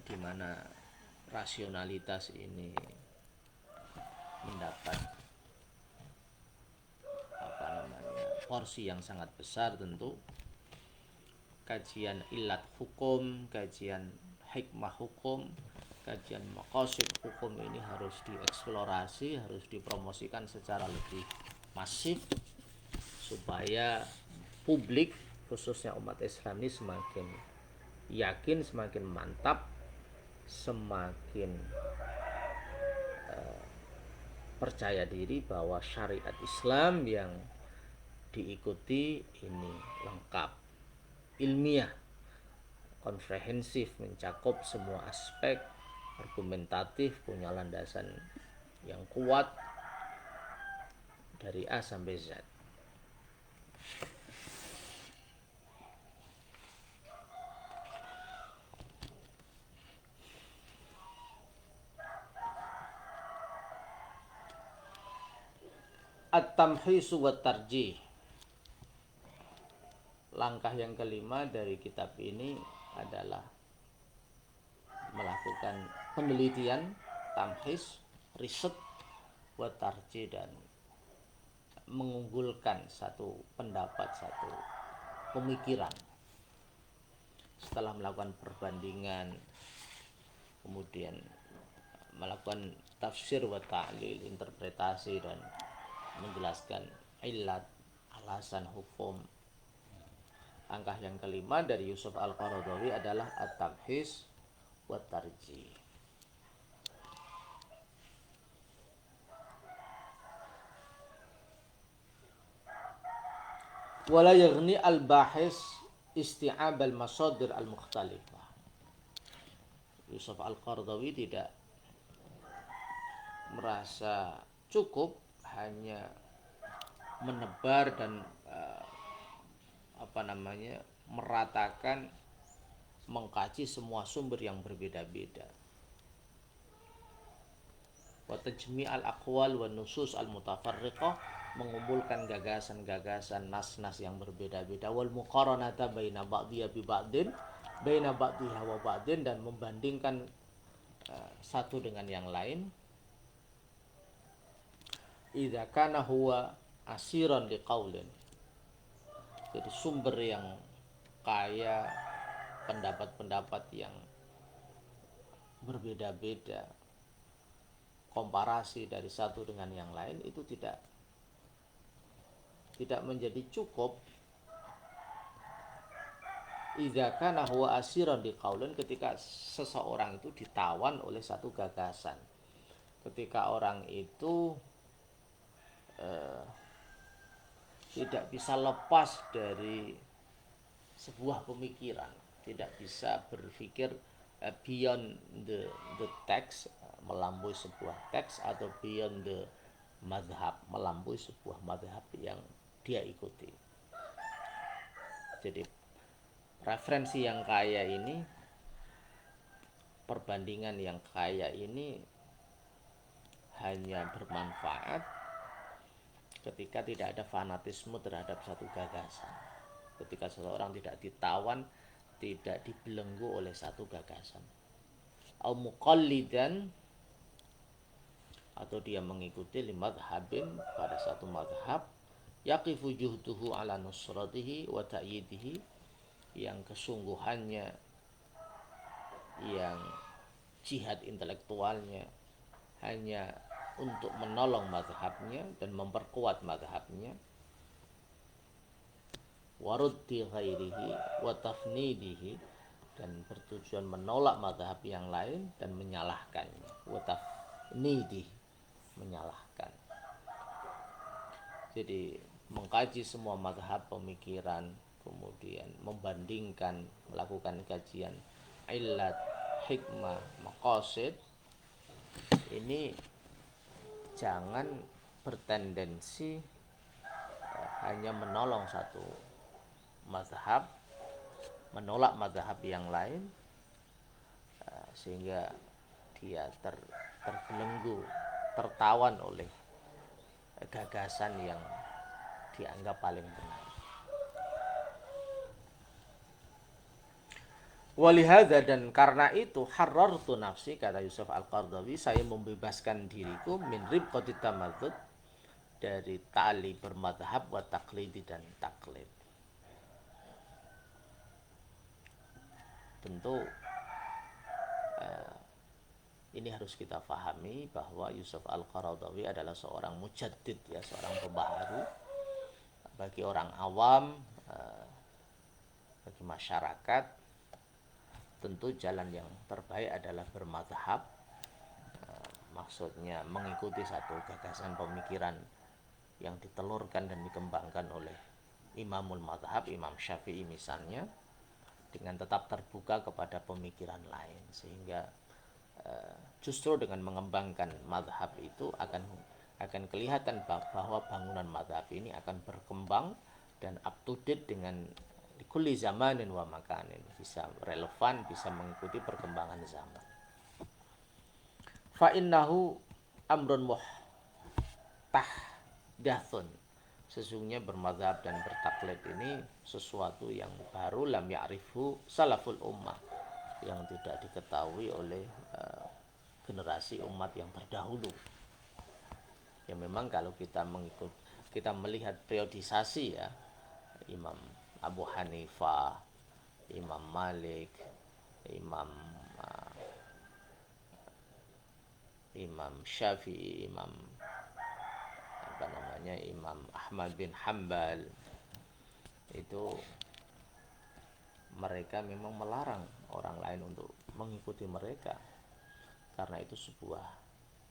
S1: di mana rasionalitas ini mendapat porsi yang sangat besar, tentu kajian ilat hukum, kajian hikmah hukum, kajian maqasid hukum ini harus dieksplorasi, harus dipromosikan secara lebih masif supaya publik khususnya umat Islam ini semakin yakin, semakin mantap, semakin percaya diri bahwa syariat Islam yang diikuti ini lengkap, ilmiah, komprehensif, mencakup semua aspek, argumentatif, punya landasan yang kuat dari A sampai Z. At-tamhisu wa tarjih. Langkah yang kelima dari kitab ini adalah melakukan penelitian, tamhis, riset, wa tarjih, dan mengunggulkan satu pendapat, satu pemikiran setelah melakukan perbandingan, kemudian melakukan tafsir wa ta'lil, interpretasi dan menjelaskan illat, alasan hukum. Langkah yang kelima dari Yusuf Al-Qaradawi adalah at-tamhis wa tarjih. Wala yaghni al-bahis isti'ab al-masadir al-mukhtalifah. Yusuf Al-Qaradawi tidak merasa cukup hanya menebar dan meratakan, mengkaji semua sumber yang berbeda-beda. Wa tajmi' al-aqwal wa nusus al-mutafarriqah, mengumpulkan gagasan-gagasan nas-nas yang berbeda-beda, wal muqaranata baina ba'dhiha bi ba'din, baina ba'dhiha wa ba'din, dan membandingkan satu dengan yang lain. Idza kana huwa asiran liqaulin, jadi sumber yang kaya pendapat-pendapat yang berbeda-beda, komparasi dari satu dengan yang lain itu tidak menjadi cukup. Idza kana huwa asiran liqaulin, ketika seseorang itu ditawan oleh satu gagasan, ketika orang itu tidak bisa lepas dari sebuah pemikiran, tidak bisa berpikir beyond the text, melampaui sebuah teks, atau beyond the madhab, melampaui sebuah madhab yang dia ikuti. Jadi referensi yang kaya ini, perbandingan yang kaya ini hanya bermanfaat ketika tidak ada fanatisme terhadap satu gagasan, ketika seseorang tidak ditawan, tidak dibelenggu oleh satu gagasan, au muqallidan, atau dia mengikuti limadhabin, pada satu madhab, yaqifu juhduhu ala nusratihi wa ta'yidihi, yang kesungguhannya, yang jihad intelektualnya hanya untuk menolong mazhabnya dan memperkuat mazhabnya, waruddi ghairihi wa tafnidihi, dan bertujuan menolak mazhab yang lain dan menyalahkannya, wa tafnidihi, menyalahkan. Jadi mengkaji semua mazhab pemikiran, kemudian membandingkan, melakukan kajian illat, hikmah, maqasid, ini jangan bertendensi hanya menolong satu mazhab, menolak mazhab yang lain, sehingga dia terbelenggu, tertawan oleh gagasan yang dianggap paling benar. Walihada, dan karena itu, harrartu nafsi, kata Yusuf Al-Qaradawi, saya membebaskan diriku min ribqati tamadzud, dari tali bermadhab, wa taklidi, dan taklid. Tentu ini harus kita pahami bahwa Yusuf Al-Qaradawi adalah seorang mujaddid, ya, seorang pembaharu. Bagi orang awam, bagi masyarakat, tentu jalan yang terbaik adalah bermadhab, maksudnya mengikuti satu gagasan pemikiran yang ditelurkan dan dikembangkan oleh Imamul Madhab, Imam Syafi'i misalnya, dengan tetap terbuka kepada pemikiran lain, sehingga justru dengan mengembangkan madhab itu akan kelihatan bahwa bangunan madhab ini akan berkembang dan up to date dengan kulli zamanin wa makanin, bisa relevan, bisa mengikuti perkembangan zaman. Fa innahu amrun muhtahdathun, sesungguhnya bermadhab dan bertaklid ini sesuatu yang baru, lam ya'rifu salaful ummah, yang tidak diketahui oleh generasi umat yang terdahulu. Ya memang kalau kita kita melihat periodisasi ya, Imam Abu Hanifah, Imam Malik, Imam Imam Syafi'i, Imam Ahmad bin Hambal, itu mereka memang melarang orang lain untuk mengikuti mereka, karena itu sebuah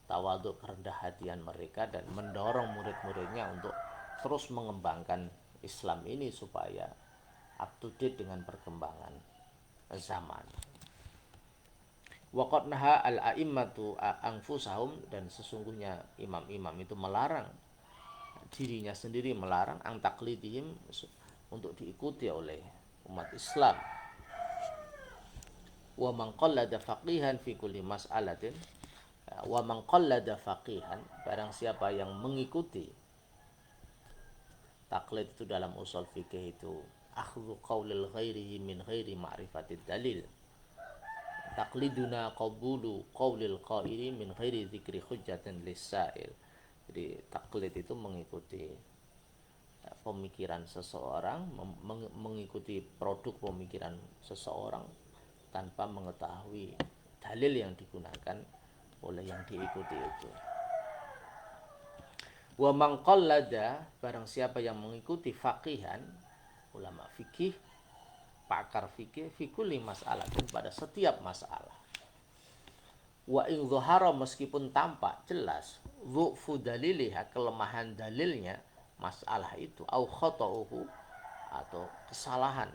S1: tawadhu, kerendah hatian mereka, dan mendorong murid-muridnya untuk terus mengembangkan Islam ini supaya up to date dengan perkembangan zaman. Waqad naha al-a'immatu anfusahum, dan sesungguhnya imam-imam itu melarang dirinya sendiri, melarang ang taklidihim, untuk diikuti oleh umat Islam. Wa man qallada faqihan fi kulli mas'alatin, wa man qallada faqihan, barang siapa yang mengikuti. Taklid itu dalam usul fikih itu akhdhu qaulil ghairihi min ghairi ma'rifatid dalil. Takliduna qabulu qaulil qaili min ghairi dzikri hujjatin lis-sa'il. Jadi taklid itu mengikuti pemikiran seseorang, mengikuti produk pemikiran seseorang tanpa mengetahui dalil yang digunakan oleh yang diikuti itu. Wa man qallada, barang siapa yang mengikuti faqihan, ulama fikih, pakar fikih, fi kulli mas'alatin, pada setiap masalah. Wa in dhahara, meskipun tampak jelas, dhu'fu daliliha, kelemahan dalilnya masalah itu, au khata'uhu, atau kesalahan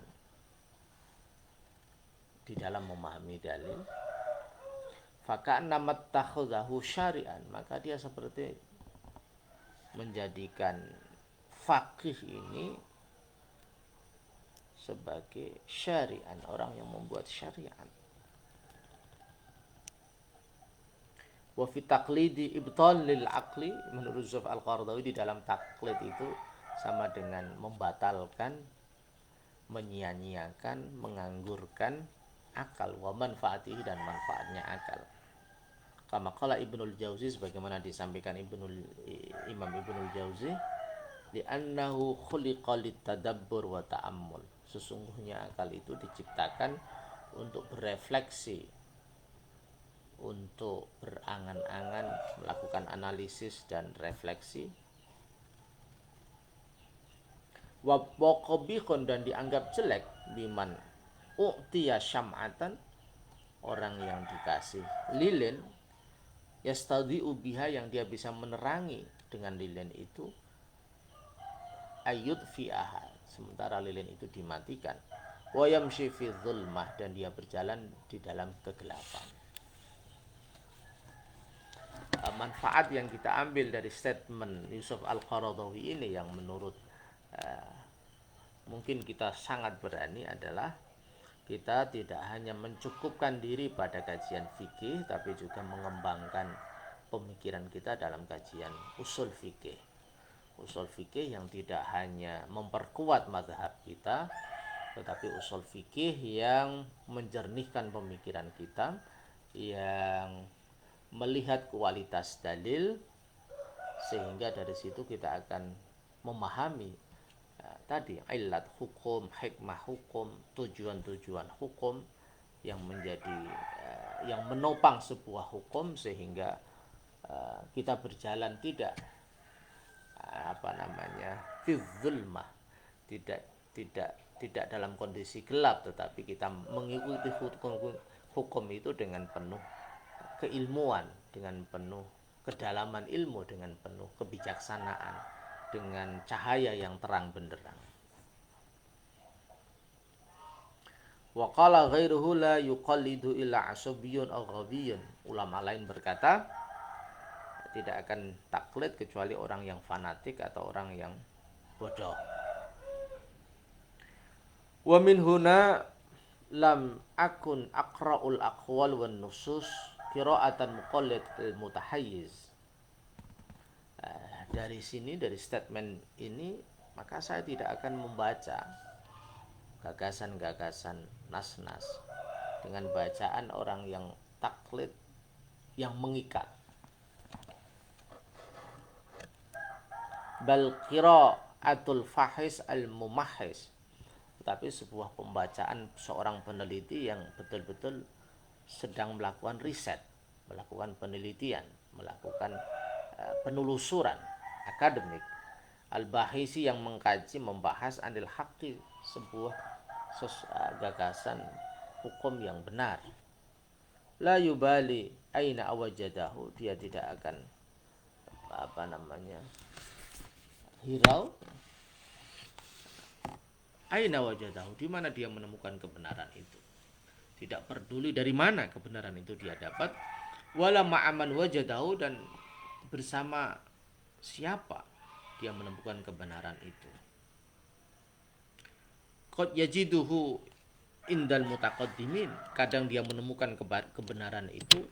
S1: di dalam memahami dalil, faka'anna mattakhadhahu syari'an, maka dia seperti menjadikan faqih ini sebagai syari'an, orang yang membuat syariat. Wa fi taqlidi ibtal lil aqli, menurut Zuf Al-Qaradawi, di dalam taklid itu sama dengan membatalkan, menyia-nyiakan, menganggurkan akal, wa manfaatihi, dan manfaatnya akal. Kama qala Ibnul Jauzi, sebagaimana disampaikan Imam Ibnul Jauzi, li'annahu khuliqa litadabbur wa ta'ammul, sesungguhnya akal itu diciptakan untuk berefleksi, untuk berangan-angan, melakukan analisis dan refleksi. Wa qabihun, dan dianggap jelek, biman u'tiya syam'atan, orang yang dikasih lilin, yastadhi'u biha, yang dia bisa menerangi dengan lilin itu, ayyud fi'aha, sementara lilin itu dimatikan, wa yamshi fi dhulmah, dan dia berjalan di dalam kegelapan. Manfaat yang kita ambil dari statement Yusuf Al-Qaradawi ini, yang menurut mungkin kita sangat berani, adalah kita tidak hanya mencukupkan diri pada kajian fikih, tapi juga mengembangkan pemikiran kita dalam kajian usul fikih. Usul fikih yang tidak hanya memperkuat mazhab kita, tetapi usul fikih yang menjernihkan pemikiran kita, yang melihat kualitas dalil, sehingga dari situ kita akan memahami tadi illat hukum, hikmah hukum, tujuan-tujuan hukum yang menjadi yang menopang sebuah hukum, sehingga kita berjalan tidak fi zulmah, tidak dalam kondisi gelap, tetapi kita mengikuti hukum itu dengan penuh keilmuan, dengan penuh kedalaman ilmu, dengan penuh kebijaksanaan, dengan cahaya yang terang benderang. Wa qala ghairuhu la yuqallidu illa asabiyyun aw ghabiyyun, ulama lain berkata tidak akan taklid kecuali orang yang fanatik atau orang yang bodoh. Wa min huna lam akun aqra'ul aqwal wan nusus qira'atan muqallid al-mutahayyiz. Dari sini, dari statement ini, maka saya tidak akan membaca gagasan-gagasan nas-nas dengan bacaan orang yang taklid yang mengikat. bal qiraatul fahis al mumahhis, tetapi sebuah pembacaan seorang peneliti yang betul-betul sedang melakukan riset, melakukan penelitian, melakukan penelusuran akademik. Al-bahisi yang mengkaji, membahas anil haqqi, sebuah gagasan hukum yang benar. La yubali aina awajadahu, dia tidak akan hirau aina wajadahu, di mana dia menemukan kebenaran itu. Tidak peduli dari mana kebenaran itu dia dapat. Wala ma'aman wajadahu, dan bersama siapa dia menemukan kebenaran itu. Qad yajiduhu indal mutaqaddimin, kadang dia menemukan kebenaran itu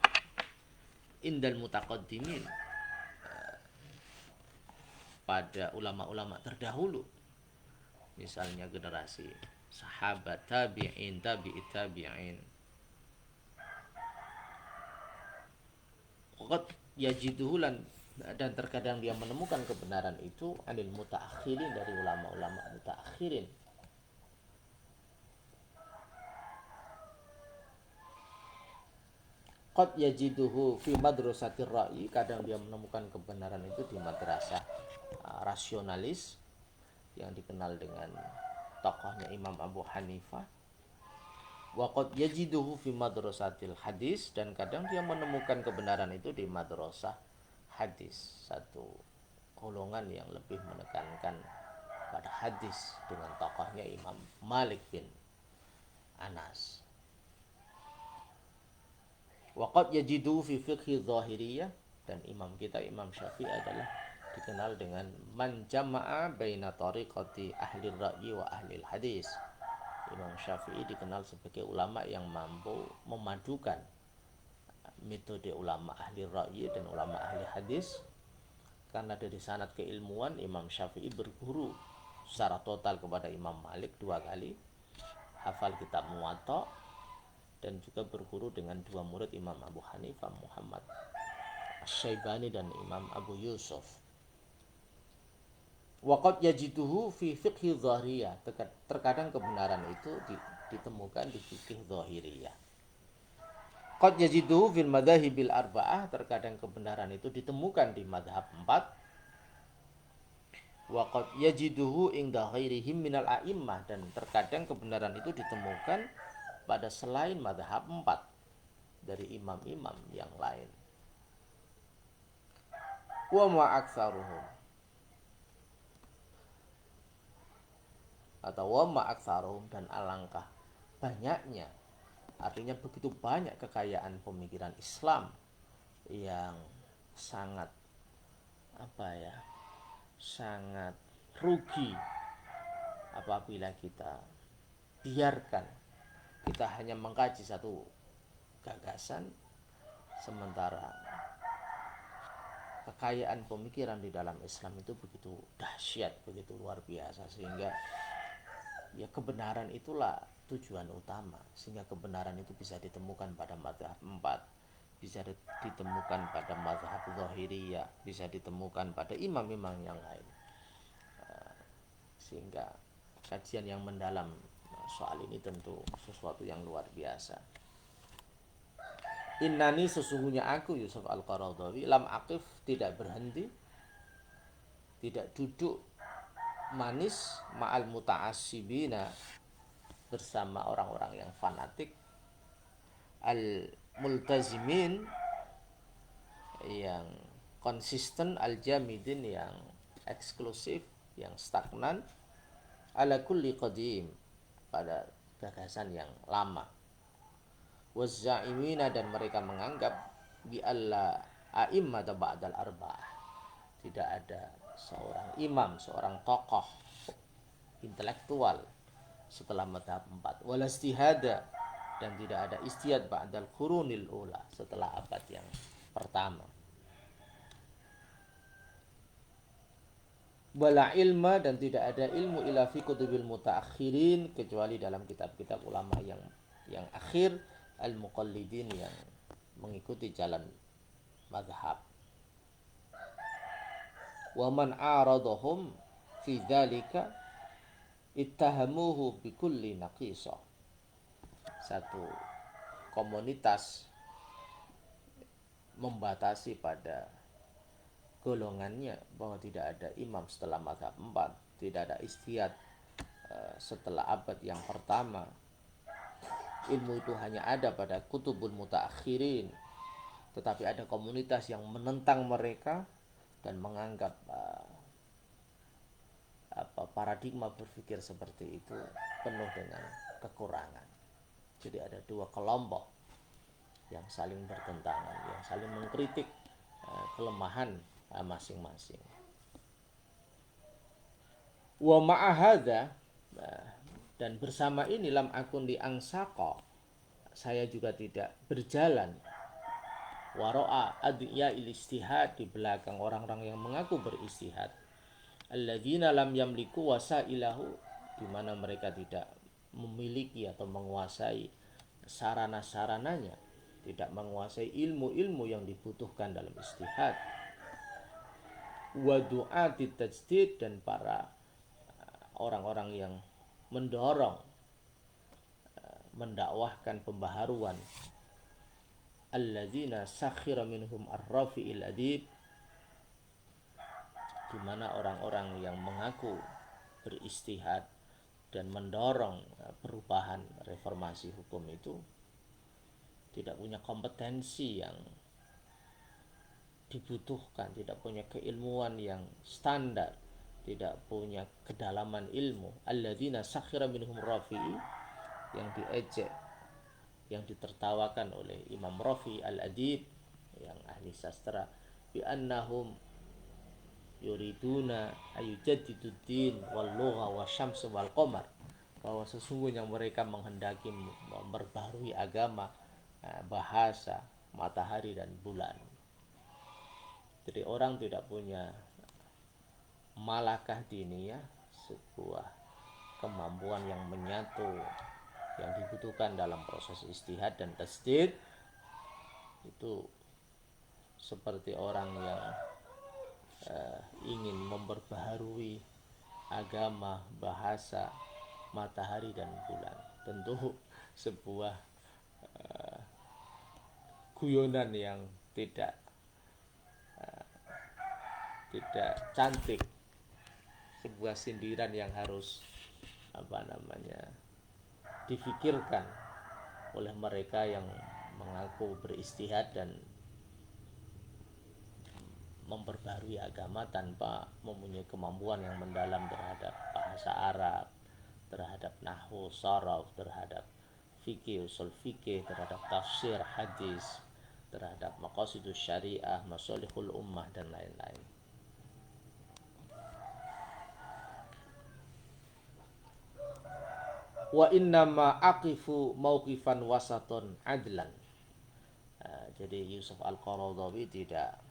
S1: indal mutaqaddimin, pada ulama-ulama terdahulu, misalnya generasi sahabat, tabi'in, tabi'it tabi'in. Qad yajiduhu, dan terkadang dia menemukan kebenaran itu anil mutaakhirin, dari ulama-ulama mutaakhirin. Qad yajiduhu fi madrasatir ra'yi, kadang dia menemukan kebenaran itu di madrasah rasionalis yang dikenal dengan tokohnya Imam Abu Hanifah. Wa qad yajiduhu fi madrasatil hadis, dan kadang dia menemukan kebenaran itu di madrasah hadis, satu golongan yang lebih menekankan pada hadis dengan tokohnya Imam Malik bin Anas. Wa qad yajiduhu fi fiqhi dhahiriyah, dan imam kita Imam Syafi'i adalah dikenal dengan man jama'a baina tariqati ahli ra'yi wa ahli hadis. Imam Syafi'i dikenal sebagai ulama yang mampu memadukan metode ulama ahli ra'yi dan ulama ahli hadis. Karena dari sanad keilmuan, Imam Syafi'i berguru secara total kepada Imam Malik 2 kali, hafal kitab Muwatta, dan juga berguru dengan 2 murid Imam Abu Hanifah, Muhammad Asy-Syaibani dan Imam Abu Yusuf. Waqad yajiduhu fi fiqhi dhahiriyah, terkadang kebenaran itu ditemukan di fikih dhahiriyah. Qad yajiduhu fil madhahibil arba'ah, terkadang kebenaran itu ditemukan di madhab 4. Wa qad yajiduhu inda ghairihim minal a'immah, dan terkadang kebenaran itu ditemukan pada selain madhab 4 dari imam-imam yang lain. Wa ma aktsaruhum, atau wa ma aktsaruhum, dan alangkah banyaknya, artinya begitu banyak kekayaan pemikiran Islam yang sangat sangat rugi apabila kita biarkan kita hanya mengkaji satu gagasan, sementara kekayaan pemikiran di dalam Islam itu begitu dahsyat, begitu luar biasa, sehingga ya kebenaran itulah tujuan utama, sehingga kebenaran itu bisa ditemukan pada mazhab 4, bisa ditemukan pada mazhab Zahiriyah, bisa ditemukan pada imam-imam yang lain. Sehingga kajian yang mendalam soal ini tentu sesuatu yang luar biasa. Innani, sesungguhnya aku Yusuf Al-Qaradawi, lam aqif, tidak berhenti, tidak duduk manis, ma'al muta'assibina, bersama orang-orang yang fanatik, al-multazimin, yang konsisten, al-jamidin, yang eksklusif, yang stagnan, ala kulli qadim, pada gagasan yang lama. Wazza'imina, dan mereka menganggap bi alla a'immata ba'dal arba'ah, tidak ada seorang imam, seorang tokoh intelektual setelah mazhab 4. Wala istihada, dan tidak ada istihad ba'dal qurunil ula, setelah abad yang pertama. Wala ilma, dan tidak ada ilmu ila fi kutubil mutaakhirin, kecuali dalam kitab-kitab ulama yang akhir, al-muqallidin, yang mengikuti jalan mazhab. wa man aradahum fi dzalika ittahamuhu bikulli naqisah. Satu komunitas membatasi pada golongannya bahwa tidak ada imam setelah mazhab 4, tidak ada istihad setelah abad yang pertama, ilmu itu hanya ada pada kutubul mutaakhirin, tetapi ada komunitas yang menentang mereka dan menganggap paradigma berpikir seperti itu penuh dengan kekurangan. Jadi ada dua kelompok yang saling bertentangan, yang saling mengkritik kelemahan masing-masing. Wa ma'ahadha, dan bersama ini lam akun di angsaqa, saya juga tidak berjalan waro'a adhiya istihad, di belakang orang-orang yang mengaku beristihad, alladzina lam yamliku wasailahu, di mana mereka tidak memiliki atau menguasai sarana-sarananya, tidak menguasai ilmu-ilmu yang dibutuhkan dalam istihad, wa du'ati tajdid, dan para orang-orang yang mendorong mendakwahkan pembaharuan, alladzina sakhira minhum ar-rafi'il adib, di mana orang-orang yang mengaku beristihad dan mendorong perubahan reformasi hukum itu tidak punya kompetensi yang dibutuhkan, tidak punya keilmuan yang standar, tidak punya kedalaman ilmu. Alladzina sakhira minhum rafi'i, yang diejek, yang ditertawakan oleh Imam Rafi al-Adib, yang ahli sastra, bi annahum yuriduna ayujaddiduddin wal lugha wasyams wal qamar, bahwa sesungguhnya mereka menghendaki memperbaharui agama, bahasa, matahari dan bulan. Jadi orang tidak punya malakah diniyah, sebuah kemampuan yang menyatu yang dibutuhkan dalam proses istihad dan tasdid, itu seperti orang yang ingin memperbaharui agama, bahasa, matahari dan bulan. Tentu sebuah guyonan yang tidak cantik, sebuah sindiran yang harus difikirkan oleh mereka yang mengaku beristihad dan memperbarui agama tanpa mempunyai kemampuan yang mendalam terhadap bahasa Arab, terhadap nahwu, sharaf, terhadap fikih, usul fikih, terhadap tafsir hadis, terhadap maqasidus syariah, masalihul ummah dan lain-lain. Wa innama aqifu mauqifan wasaton adlan. Jadi Yusuf Al-Qaradawi tidak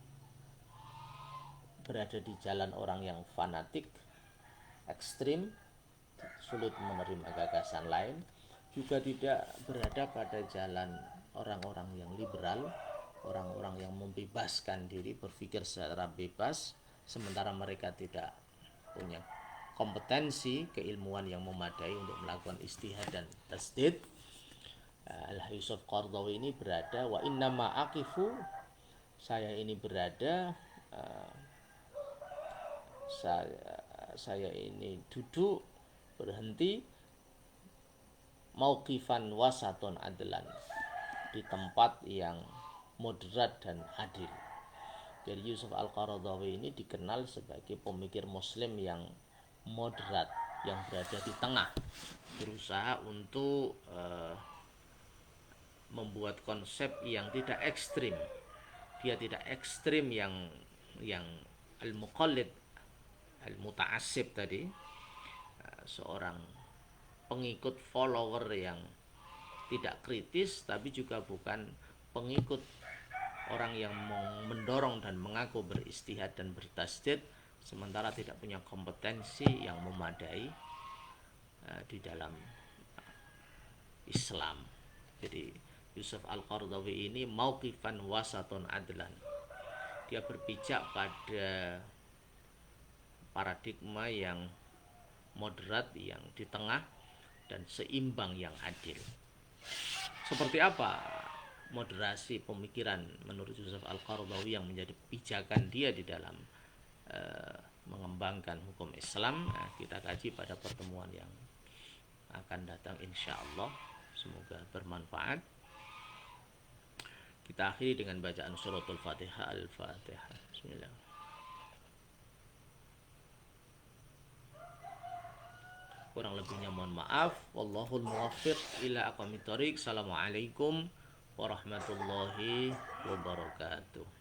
S1: berada di jalan orang yang fanatik, ekstrim, sulit menerima gagasan lain, juga tidak berada pada jalan orang-orang yang liberal, orang-orang yang membebaskan diri berpikir secara bebas, sementara mereka tidak punya kompetensi keilmuan yang memadai untuk melakukan istihad dan tasdid. Al-Yusuf Qaradawi ini berada, wa innama aqifu, saya ini berada, saya ini duduk, berhenti, mauqifan wasaton adlan, di tempat yang moderat dan adil. Jadi Yusuf Al-Qaradawi ini dikenal sebagai pemikir muslim yang moderat, yang berada di tengah, berusaha untuk membuat konsep yang tidak ekstrim. Dia tidak ekstrim yang al-muqallid, al-muta'assib tadi, seorang pengikut follower yang tidak kritis, tapi juga bukan pengikut orang yang mendorong dan mengaku beristihad dan bertasdid, sementara tidak punya kompetensi yang memadai di dalam Islam. Jadi Yusuf Al-Qaradawi ini mauqifan wasaton adlan, dia berpijak pada paradigma yang moderat, yang di tengah, dan seimbang, yang adil. Seperti apa moderasi pemikiran menurut Yusuf Al-Qaradawi yang menjadi pijakan dia di dalam mengembangkan hukum Islam? Nah, kita kaji pada pertemuan yang akan datang insya Allah. Semoga bermanfaat. Kita akhiri dengan bacaan suratul Fatihah. Al-Fatihah. Bismillah. Kurang lebihnya mohon maaf. Wallahul muwaffiq ila aqwamit thoriq. Assalamualaikum warahmatullahi wabarakatuh.